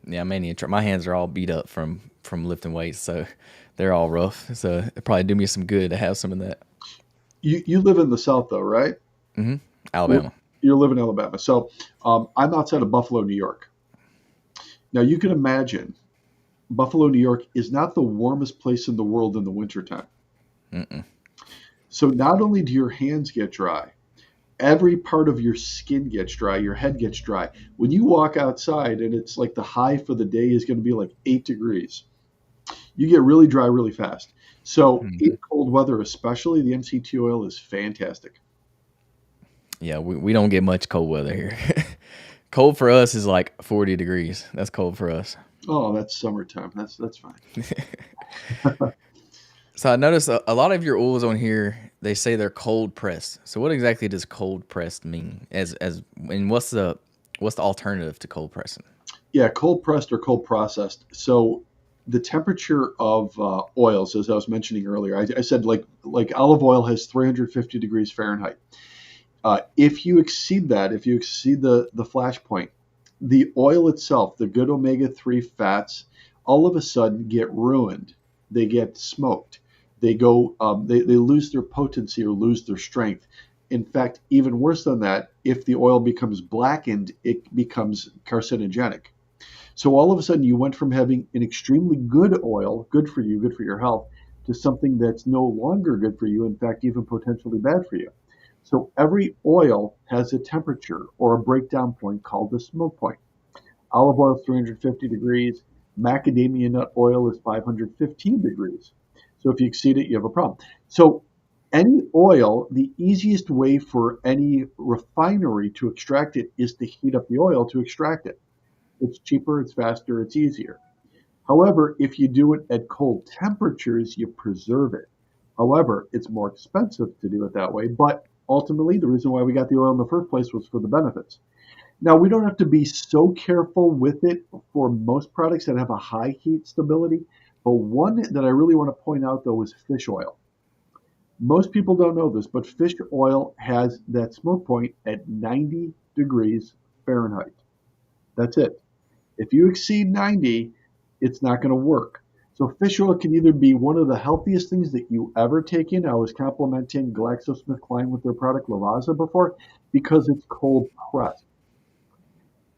Yeah, I mean, my hands are all beat up from lifting weights, so they're all rough. So it probably do me some good to have some of that. You live in the South, though, right? Hmm. Well, Alabama. you live in Alabama. So I'm outside of Buffalo, New York. Now, you can imagine Buffalo, New York is not the warmest place in the world in the wintertime. Mm-mm. So not only do your hands get dry, every part of your skin gets dry, your head gets dry. When you walk outside and it's like the high for the day is going to be like 8 degrees, you get really dry really fast. So in Mhm. cold weather, especially, the MCT oil is fantastic. Yeah, we don't get much cold weather here. Cold for us is like 40 degrees. That's cold for us. Oh, that's summertime. That's fine. So I noticed a lot of your oils on here, they say they're cold pressed. So what exactly does cold pressed mean? And what's the alternative to cold pressing? Yeah, cold pressed or cold processed. So the temperature of oils, as I was mentioning earlier, I said like olive oil has 350 degrees Fahrenheit. If you exceed that, if you exceed the flash point, the oil itself, the good omega-3 fats, all of a sudden get ruined. They get smoked. They lose their potency or lose their strength. In fact, even worse than that, if the oil becomes blackened, it becomes carcinogenic. So all of a sudden, you went from having an extremely good oil, good for you, good for your health, to something that's no longer good for you, in fact, even potentially bad for you. So every oil has a temperature or a breakdown point called the smoke point. Olive oil is 350 degrees. Macadamia nut oil is 515 degrees. So if you exceed it, you have a problem. So any oil, the easiest way for any refinery to extract it is to heat up the oil to extract it. It's cheaper, it's faster, it's easier. However, if you do it at cold temperatures, you preserve it. However, it's more expensive to do it that way, but ultimately, the reason why we got the oil in the first place was for the benefits. Now, we don't have to be so careful with it for most products that have a high heat stability, but one that I really want to point out though is fish oil. Most people don't know this, but fish oil has that smoke point at 90 degrees Fahrenheit. That's it. If you exceed 90, it's not going to work. So fish oil can either be one of the healthiest things that you ever take in. I was complimenting GlaxoSmithKline with their product Lavazza before because it's cold pressed.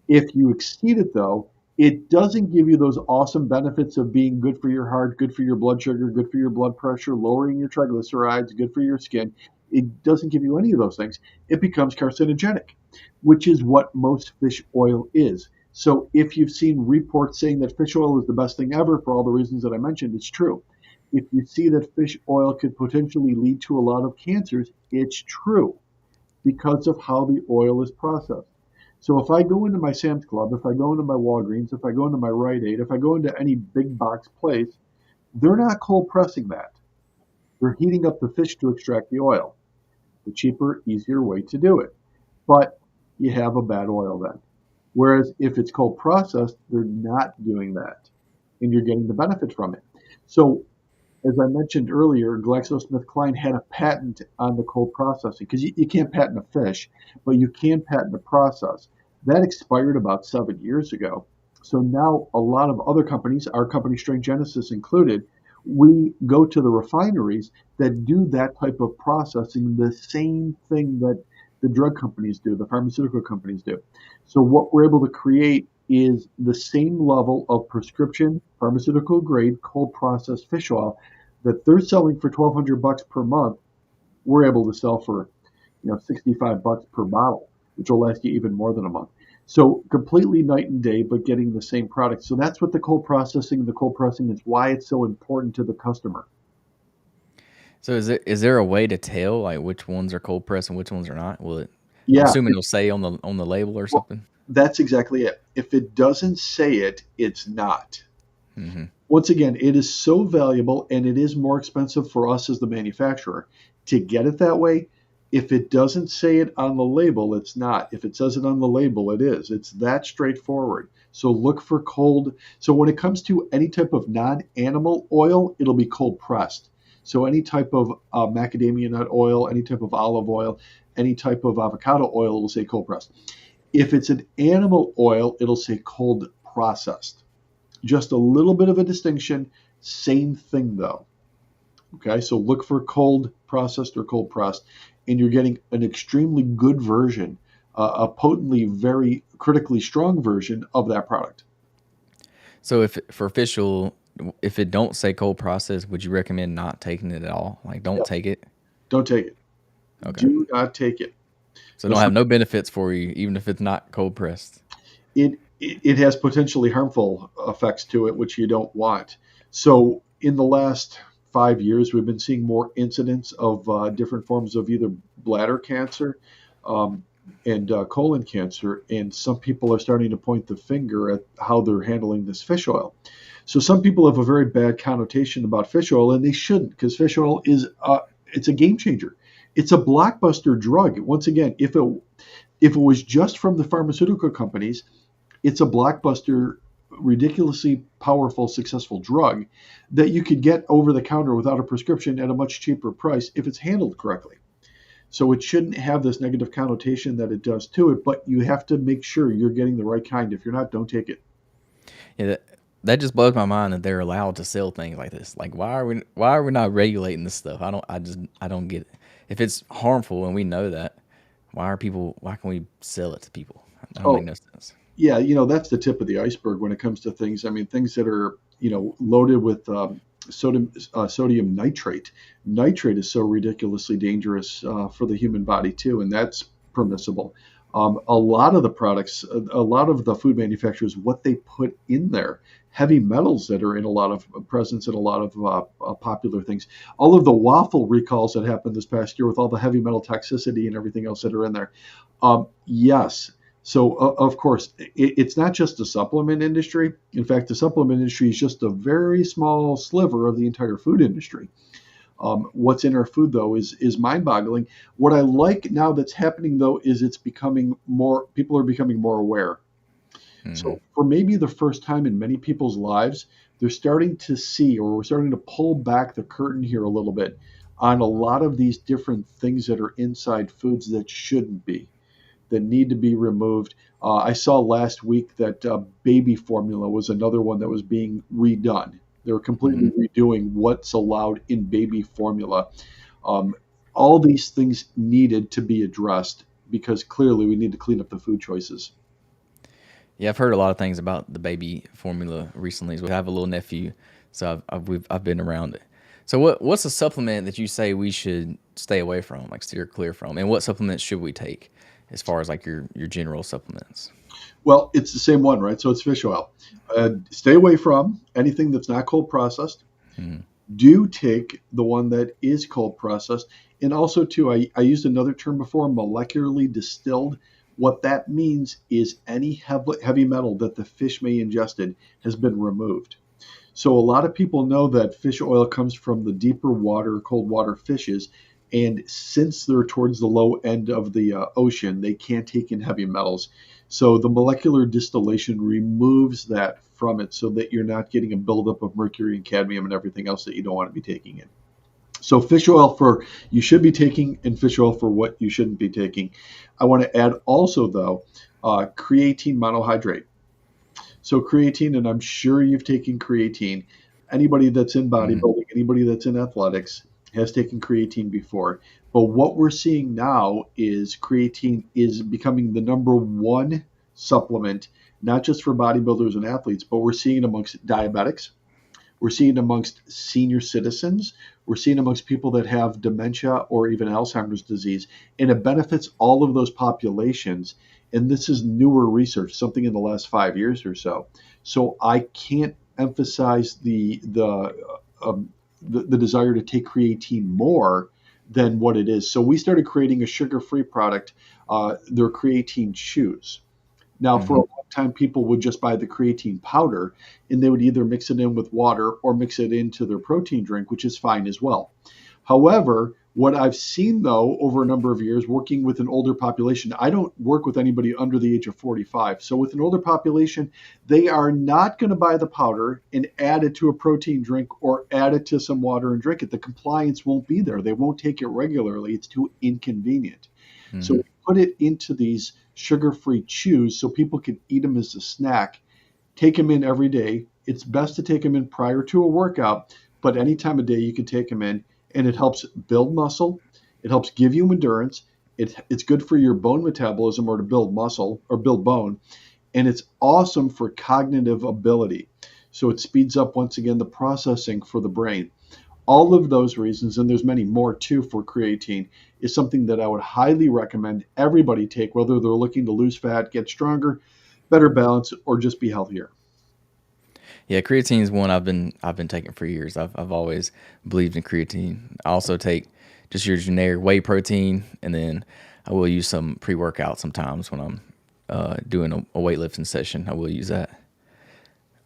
If you exceed it, though, it doesn't give you those awesome benefits of being good for your heart, good for your blood sugar, good for your blood pressure, lowering your triglycerides, good for your skin. It doesn't give you any of those things. It becomes carcinogenic, which is what most fish oil is. So if you've seen reports saying that fish oil is the best thing ever for all the reasons that I mentioned, it's true. If you see that fish oil could potentially lead to a lot of cancers, it's true because of how the oil is processed. So if I go into my Sam's Club, if I go into my Walgreens, if I go into my Rite Aid, if I go into any big box place, they're not cold pressing that. They're heating up the fish to extract the oil. The cheaper, easier way to do it. But you have a bad oil then. Whereas if it's cold processed, they're not doing that. And you're getting the benefit from it. So as I mentioned earlier, GlaxoSmithKline had a patent on the cold processing because you can't patent a fish, but you can patent a process. That expired about 7 years ago. So now a lot of other companies, our company Strength Genesis included, we go to the refineries that do that type of processing, the same thing that the drug companies do, the pharmaceutical companies do. So what we're able to create is the same level of prescription pharmaceutical grade cold processed fish oil that they're selling for $1,200 per month. We're able to sell for $65 per bottle, which will last you even more than a month. So completely night and day, but getting the same product. So that's what the cold pressing is why it's so important to the customer. So is there a way to tell like which ones are cold pressed and which ones are not? Will it? I'm Yeah, assuming it'll say on the label or well, something. that's exactly it. If it doesn't say it, it's not. Hmm. Once again, it is so valuable and it is more expensive for us as the manufacturer to get it that way. If it doesn't say it on the label, it's not. If it says it on the label, it is. It's that straightforward. So look for cold. So when it comes to any type of non-animal oil, it'll be cold pressed. So any type of macadamia nut oil, any type of olive oil, any type of avocado oil will say cold pressed. If it's an animal oil, it'll say cold processed. Just a little bit of a distinction. Same thing though. Okay, so look for cold processed or cold pressed, and you're getting an extremely good version, a potently, very critically strong version of that product. So if for official, if it don't say cold process, would you recommend not taking it at all? Like don't Yep. take it. Don't take it. Okay. Do not take it. So it Now, don't have no benefits for you, even if it's not cold pressed. it has potentially harmful effects to it, which you don't want. So, in the last 5 years, we've been seeing more incidents of different forms of either bladder cancer um, and colon cancer, and some people are starting to point the finger at how they're handling this fish oil. So, some people have a very bad connotation about fish oil, and they shouldn't, because fish oil is it's a game changer. It's a blockbuster drug. Once again, if it was just from the pharmaceutical companies, it's a blockbuster, ridiculously powerful, successful drug that you could get over the counter without a prescription at a much cheaper price if it's handled correctly. So it shouldn't have this negative connotation that it does to it, but you have to make sure you're getting the right kind. If you're not, don't take it. Yeah, that just blows my mind that they're allowed to sell things like this. Like why are we not regulating this stuff? I don't get it. If it's harmful and we know that, why can we sell it to people? That don't make Oh, no sense. yeah, that's the tip of the iceberg when it comes to things. I mean, things that are loaded with sodium nitrate. Nitrate is so ridiculously dangerous for the human body too, and that's permissible. A lot of the products, a lot of the food manufacturers, what they put in there, heavy metals that are in a lot of presence in a lot of popular things. All of the waffle recalls that happened this past year with all the heavy metal toxicity and everything else that are in there. Yes, so, of course, it's not just the supplement industry. In fact, the supplement industry is just a very small sliver of the entire food industry. What's in our food, though, is mind-boggling. What I like now that's happening, though, is it's becoming more. People are becoming more aware. Hmm. So, for maybe the first time in many people's lives, they're starting to see, or we're starting to pull back the curtain here a little bit on a lot of these different things that are inside foods that shouldn't be, that need to be removed. I saw last week that baby formula was another one that was being redone. They were completely Hmm. redoing what's allowed in baby formula. Um, all these things needed to be addressed because clearly we need to clean up the food choices. Yeah, I've heard a lot of things about the baby formula recently. We have a little nephew, so I've been around it. So what's a supplement that you say we should stay away from, like steer clear from, and what supplements should we take, as far as like your general supplements? Well, it's the same one, right? So it's fish oil. Stay away from anything that's not cold processed. Mm-hmm. Do take the one that is cold processed. And also, too, I used another term before, molecularly distilled. What that means is any heavy metal that the fish may ingested has been removed. So a lot of people know that fish oil comes from the deeper water, cold water fishes. And since they're towards the low end of the ocean, they can't take in heavy metals. So the molecular distillation removes that from it so that you're not getting a buildup of mercury and cadmium and everything else that you don't want to be taking in. So fish oil for you should be taking, and fish oil for what you shouldn't be taking. I want to add also, though, creatine monohydrate. So creatine, and I'm sure you've taken creatine. Anybody that's in Mm-hmm. bodybuilding, anybody that's in athletics has taken creatine before. But what we're seeing now is creatine is becoming the number one supplement, not just for bodybuilders and athletes, but we're seeing it amongst diabetics. We're seeing it amongst senior citizens. We're seeing it amongst people that have dementia or even Alzheimer's disease. And it benefits all of those populations. And this is newer research, something in the last 5 years or so. So I can't emphasize the desire to take creatine more than what it is. So we started creating a sugar-free product. They're creatine chews. Now, for a Mm-hmm. long time, people would just buy the creatine powder and they would either mix it in with water or mix it into their protein drink, which is fine as well. However, what I've seen though over a number of years working with an older population, I don't work with anybody under the age of 45. So with an older population, they are not going to buy the powder and add it to a protein drink or add it to some water and drink it. The compliance won't be there. They won't take it regularly. It's too inconvenient. So Mm-hmm. we put it into these sugar-free chews so people can eat them as a snack. Take them in every day. It's best to take them in prior to a workout, but any time of day you can take them in, and it helps build muscle. It helps give you endurance. It's good for your bone metabolism or to build muscle or build bone, and it's awesome for cognitive ability. So it speeds up once again the processing for the brain. All of those reasons, and there's many more too for creatine, is something that I would highly recommend everybody take, whether they're looking to lose fat, get stronger, better balance, or just be healthier. Yeah, creatine is one I've been taking for years. I've always believed in creatine. I also take just your generic whey protein, and then I will use some pre workout sometimes when I'm doing a weightlifting session. I will use that.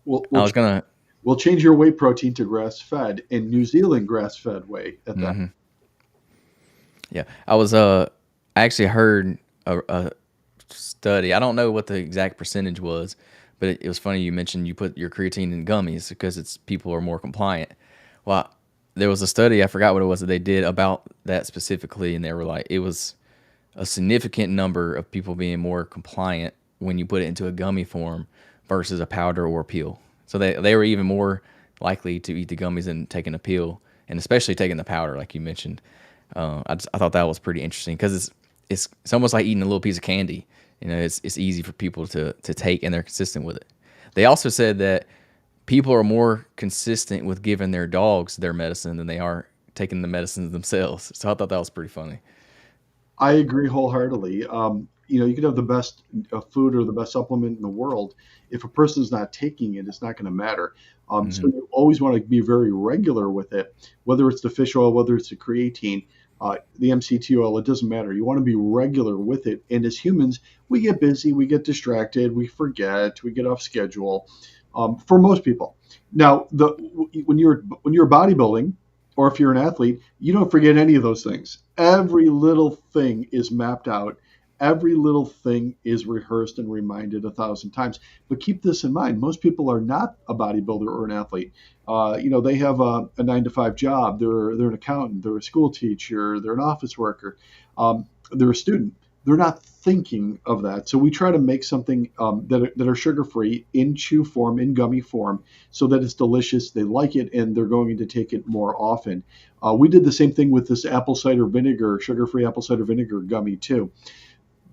We'll, I we'll, was gonna. we'll change your whey protein to grass fed and New Zealand grass fed whey at that. Hmm. Yeah, I was. I actually heard a study. I don't know what the exact percentage was, but it was funny you mentioned you put your creatine in gummies because it's people are more compliant. Well, there was a study, I forgot what it was that they did about that specifically, and they were like, it was a significant number of people being more compliant when you put it into a gummy form versus a powder or a pill. So they were even more likely to eat the gummies than taking a pill, and especially taking the powder, like you mentioned. I thought that was pretty interesting because it's almost like eating a little piece of candy. You know, it's easy for people to take, and they're consistent with it. They also said that people are more consistent with giving their dogs their medicine than they are taking the medicines themselves. So I thought that was pretty funny. I agree wholeheartedly. You could have the best food or the best supplement in the world. If a person's not taking it, it's not going to matter. So Hmm. you always want to be very regular with it, whether it's the fish oil, whether it's the creatine, the MCT oil, it doesn't matter. You want to be regular with it. And as humans, we get busy, we get distracted, we forget, we get off schedule. For most people, now when you're bodybuilding, or if you're an athlete, you don't forget any of those things. Every little thing is mapped out. Every little thing is rehearsed and reminded 1,000 times. But keep this in mind: most people are not a bodybuilder or an athlete. They have a 9 to 5 job. They're an accountant. They're a school teacher. They're an office worker. They're a student. They're not thinking of that. So we try to make something that are sugar free in chew form, in gummy form, so that it's delicious. They like it, and they're going to take it more often. We did the same thing with this apple cider vinegar, sugar free apple cider vinegar gummy too.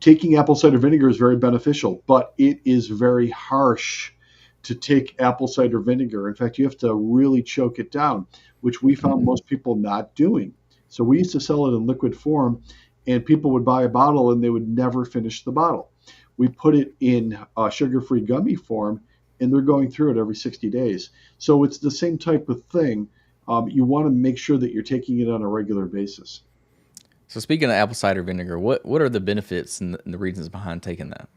taking apple cider vinegar is very beneficial, but it is very harsh to take apple cider vinegar. In fact, you have to really choke it down, which we found Mhm. most people not doing. So we used to sell it in liquid form, and people would buy a bottle and they would never finish the bottle. We put it in sugar-free gummy form, and they're going through it every 60 days. So it's the same type of thing. You want to make sure that you're taking it on a regular basis. So speaking of apple cider vinegar, what are the benefits and the reasons behind taking that?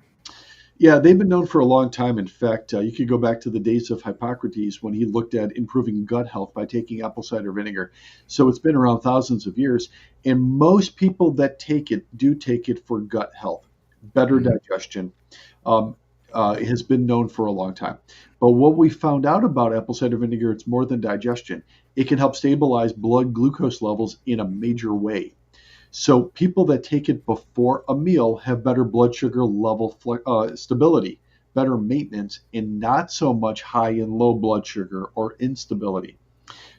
Yeah, they've been known for a long time. In fact, you could go back to the days of Hippocrates when he looked at improving gut health by taking apple cider vinegar. So it's been around thousands of years. And most people that take it do take it for gut health, better Mhm. digestion. Um, it has been known for a long time. But what we found out about apple cider vinegar, it's more than digestion. It can help stabilize blood glucose levels in a major way. So people that take it before a meal have better blood sugar level stability, better maintenance, and not so much high and low blood sugar or instability.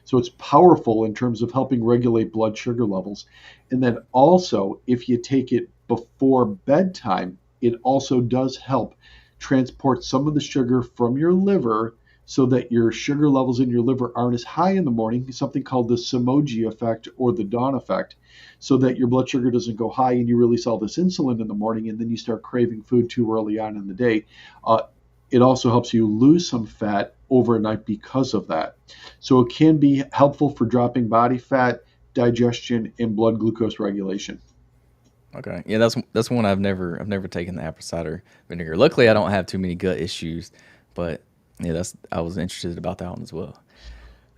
So it's powerful in terms of helping regulate blood sugar levels. And then also, if you take it before bedtime, it also does help transport some of the sugar from your liver so that your sugar levels in your liver aren't as high in the morning, something called the Somogy effect or the dawn effect, so that your blood sugar doesn't go high and you release all this insulin in the morning and then you start craving food too early on in the day. Uh, it also helps you lose some fat overnight because of that. So it can be helpful for dropping body fat, digestion, and blood glucose regulation. Okay, yeah, that's one I've never taken the apple cider vinegar. Luckily, I don't have too many gut issues, but yeah, that's I was interested about that one as well.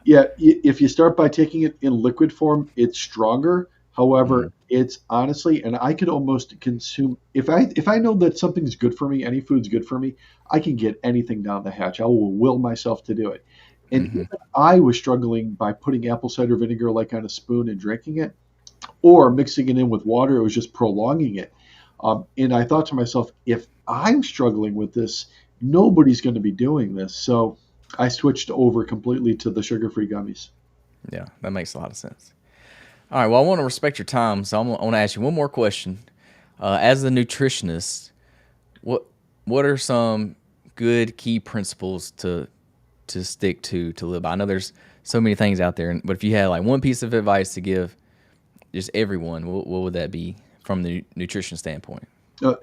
Yeah, if you start by taking it in liquid form, it's stronger. However, Mhm. it's honestly, and I could almost consume if I know that something's good for me, any food's good for me, I can get anything down the hatch. I will will myself to do it. And Mhm. even I was struggling by putting apple cider vinegar like on a spoon and drinking it, or mixing it in with water. It was just prolonging it. And I thought to myself, if I'm struggling with this, nobody's going to be doing this. So I switched over completely to the sugar-free gummies. Yeah, that makes a lot of sense. All right, well, I want to respect your time, so I want to ask you one more question. As a nutritionist, what what are some good key principles to stick to live by? I know there's so many things out there, but if you had like one piece of advice to give just everyone, what would that be from the nutrition standpoint?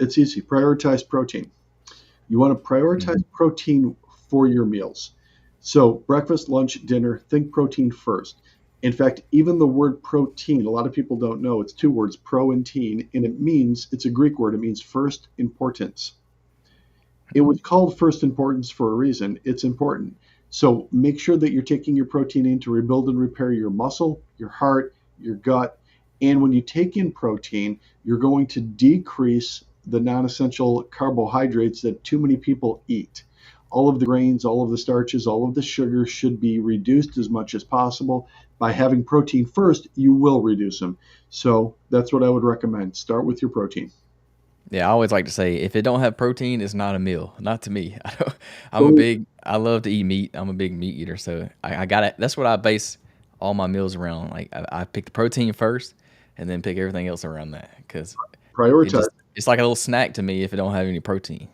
It's easy. Prioritize protein. You want to prioritize Hmm. protein for your meals. So, breakfast, lunch, dinner, think protein first. In fact, even the word protein, a lot of people don't know it's two words, pro and teen, and it's a Greek word. It means first importance. It was called first importance for a reason. It's important. So make sure that you're taking your protein in to rebuild and repair your muscle, your heart, your gut. And when you take in protein, you're going to decrease the non essential carbohydrates that too many people eat. All of the grains, all of the starches, all of the sugars should be reduced as much as possible. By having protein first, you will reduce them. So that's what I would recommend. Start with your protein. Yeah, I always like to say if it don't have protein, it's not a meal. Not to me. So I love to eat meat. I'm a big meat eater, so I got it. That's what I base all my meals around. Like I pick the protein first, and then pick everything else around that because prioritize. it's like a little snack to me if it don't have any protein.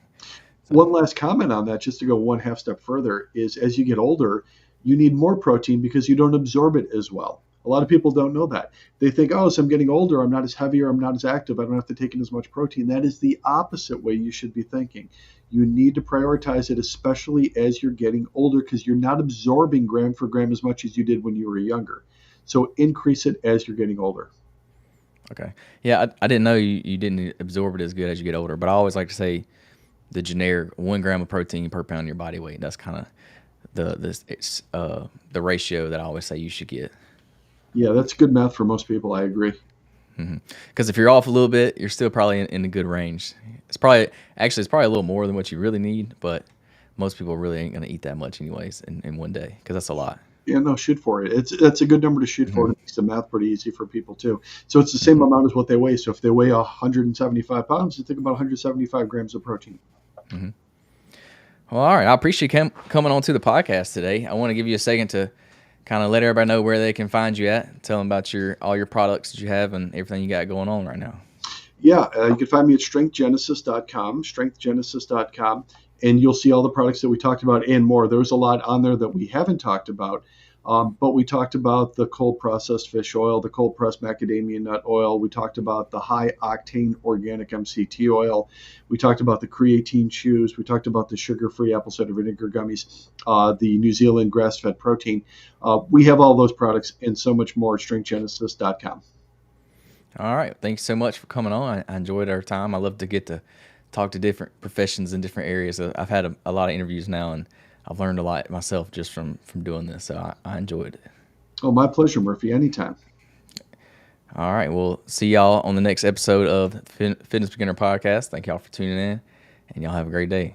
So One last comment on that, just to go one half step further, is as you get older, you need more protein because you don't absorb it as well. A lot of people don't know that. They think, oh, as I'm getting older, I'm not as heavy or I'm not as active. I don't have to take in as much protein. That is the opposite way you should be thinking. You need to prioritize it, especially as you're getting older, because you're not absorbing gram for gram as much as you did when you were younger. So increase it as you're getting older. okay, yeah, I didn't know you didn't absorb it as good as you get older, but I always like to say the generic 1 gram of protein per pound of your body weight. That's kind of the ratio that I always say you should get. Yeah, that's good math for most people. I agree. Because if you're off a little bit, you're still probably in a good range. It's probably a little more than what you really need, but most people really ain't gonna eat that much anyways in one day because that's a lot. Yeah, no, shoot for it. That's a good number to shoot for. Hmm. It makes the math pretty easy for people too. So it's the same Hmm. amount as what they weigh. So if they weigh 175 pounds, you think about 175 grams of protein. Hmm. Well, all right. I appreciate you coming on to the podcast today. I want to give you a second to kind of let everybody know where they can find you at. Tell them about your all your products that you have and everything you got going on right now. Yeah, you can find me at strengthgenesis.com, strengthgenesis.com, and you'll see all the products that we talked about and more. There's a lot on there that we haven't talked about, but we talked about the cold processed fish oil, the cold pressed macadamia nut oil. We talked about the high octane organic MCT oil. We talked about the creatine chews. We talked about the sugar free apple cider vinegar gummies, the New Zealand grass fed protein. We have all those products and so much more at strengthgenesis.com. All right. Thanks so much for coming on. I enjoyed our time. I love to get to talk to different professions in different areas. I've had a lot of interviews now, and I've learned a lot myself just from doing this. So I enjoyed it. Oh, my pleasure, Murphy. Anytime. All right. We'll see y'all on the next episode of Fitness Beginner Podcast. Thank y'all for tuning in, and y'all have a great day.